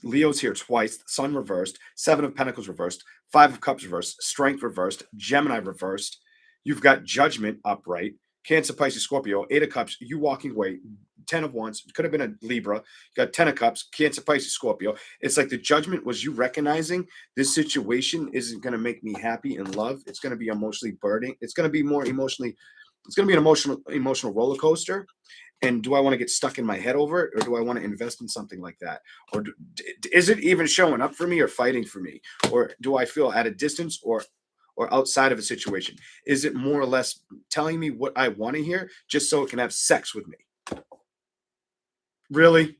Leo's here twice. Sun reversed. Seven of Pentacles reversed. Five of Cups reversed. Strength reversed. Gemini reversed. You've got Judgment upright. Cancer, Pisces, Scorpio. Eight of Cups. You walking away. 10 of Wands. Could have been a Libra. You got 10 of Cups. Cancer, Pisces, Scorpio. It's like the Judgment was you recognizing this situation isn't going to make me happy and love. It's going to be emotionally burdening. It's going to be more emotionally. It's going to be an emotional roller coaster. And do I want to get stuck in my head over it, or do I want to invest in something like that? Or is it even showing up for me or fighting for me? Or do I feel at a distance or outside of a situation? Is it more or less telling me what I want to hear just so it can have sex with me? Really?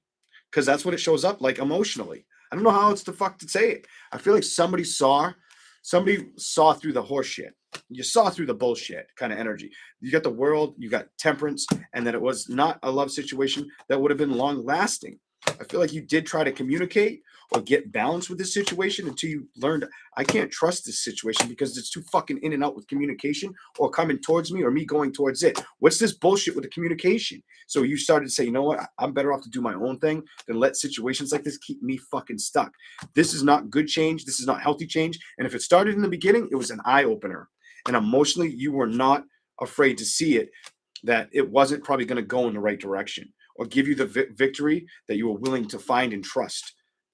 Because that's what it shows up like emotionally. I don't know how else to fuck to say it. I feel like somebody saw through the horse shit. You saw through the bullshit kind of energy. You got the world, you got temperance, and that it was not a love situation that would have been long lasting. I feel like you did try to communicate or get balance with this situation until you learned I can't trust this situation because it's too fucking in and out with communication or coming towards me or me going towards it. What's this bullshit with the communication? So you started to say, you know what? I'm better off to do my own thing than let situations like this keep me fucking stuck. This is not good change. This is not healthy change. And if it started in the beginning, it was an eye opener. And emotionally, you were not afraid to see it, that it wasn't probably going to go in the right direction or give you the victory that you were willing to find and trust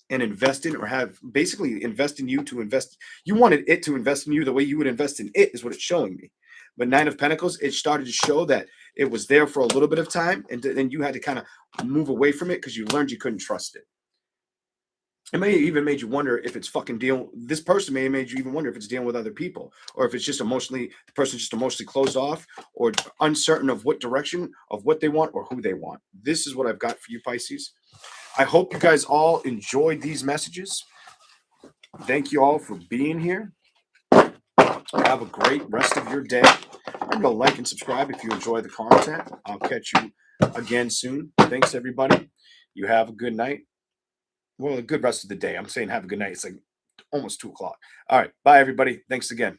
and invest in, or have basically invest in you to invest. You wanted it to invest in you the way you would invest in it, is what it's showing me. But Nine of Pentacles, it started to show that it was there for a little bit of time, and then you had to kind of move away from it because you learned you couldn't trust it. It may have even made you wonder if it's fucking dealing. This person may have made you even wonder if it's dealing with other people, or if it's just emotionally, the person's just emotionally closed off, or uncertain of what direction of what they want or who they want. This is what I've got for you, Pisces. I hope you guys all enjoyed these messages. Thank you all for being here. Have a great rest of your day. Remember to like and subscribe if you enjoy the content. I'll catch you again soon. Thanks, everybody. You have a good night. Well, a good rest of the day. I'm saying have a good night. It's like almost 2 o'clock. All right. Bye, everybody. Thanks again.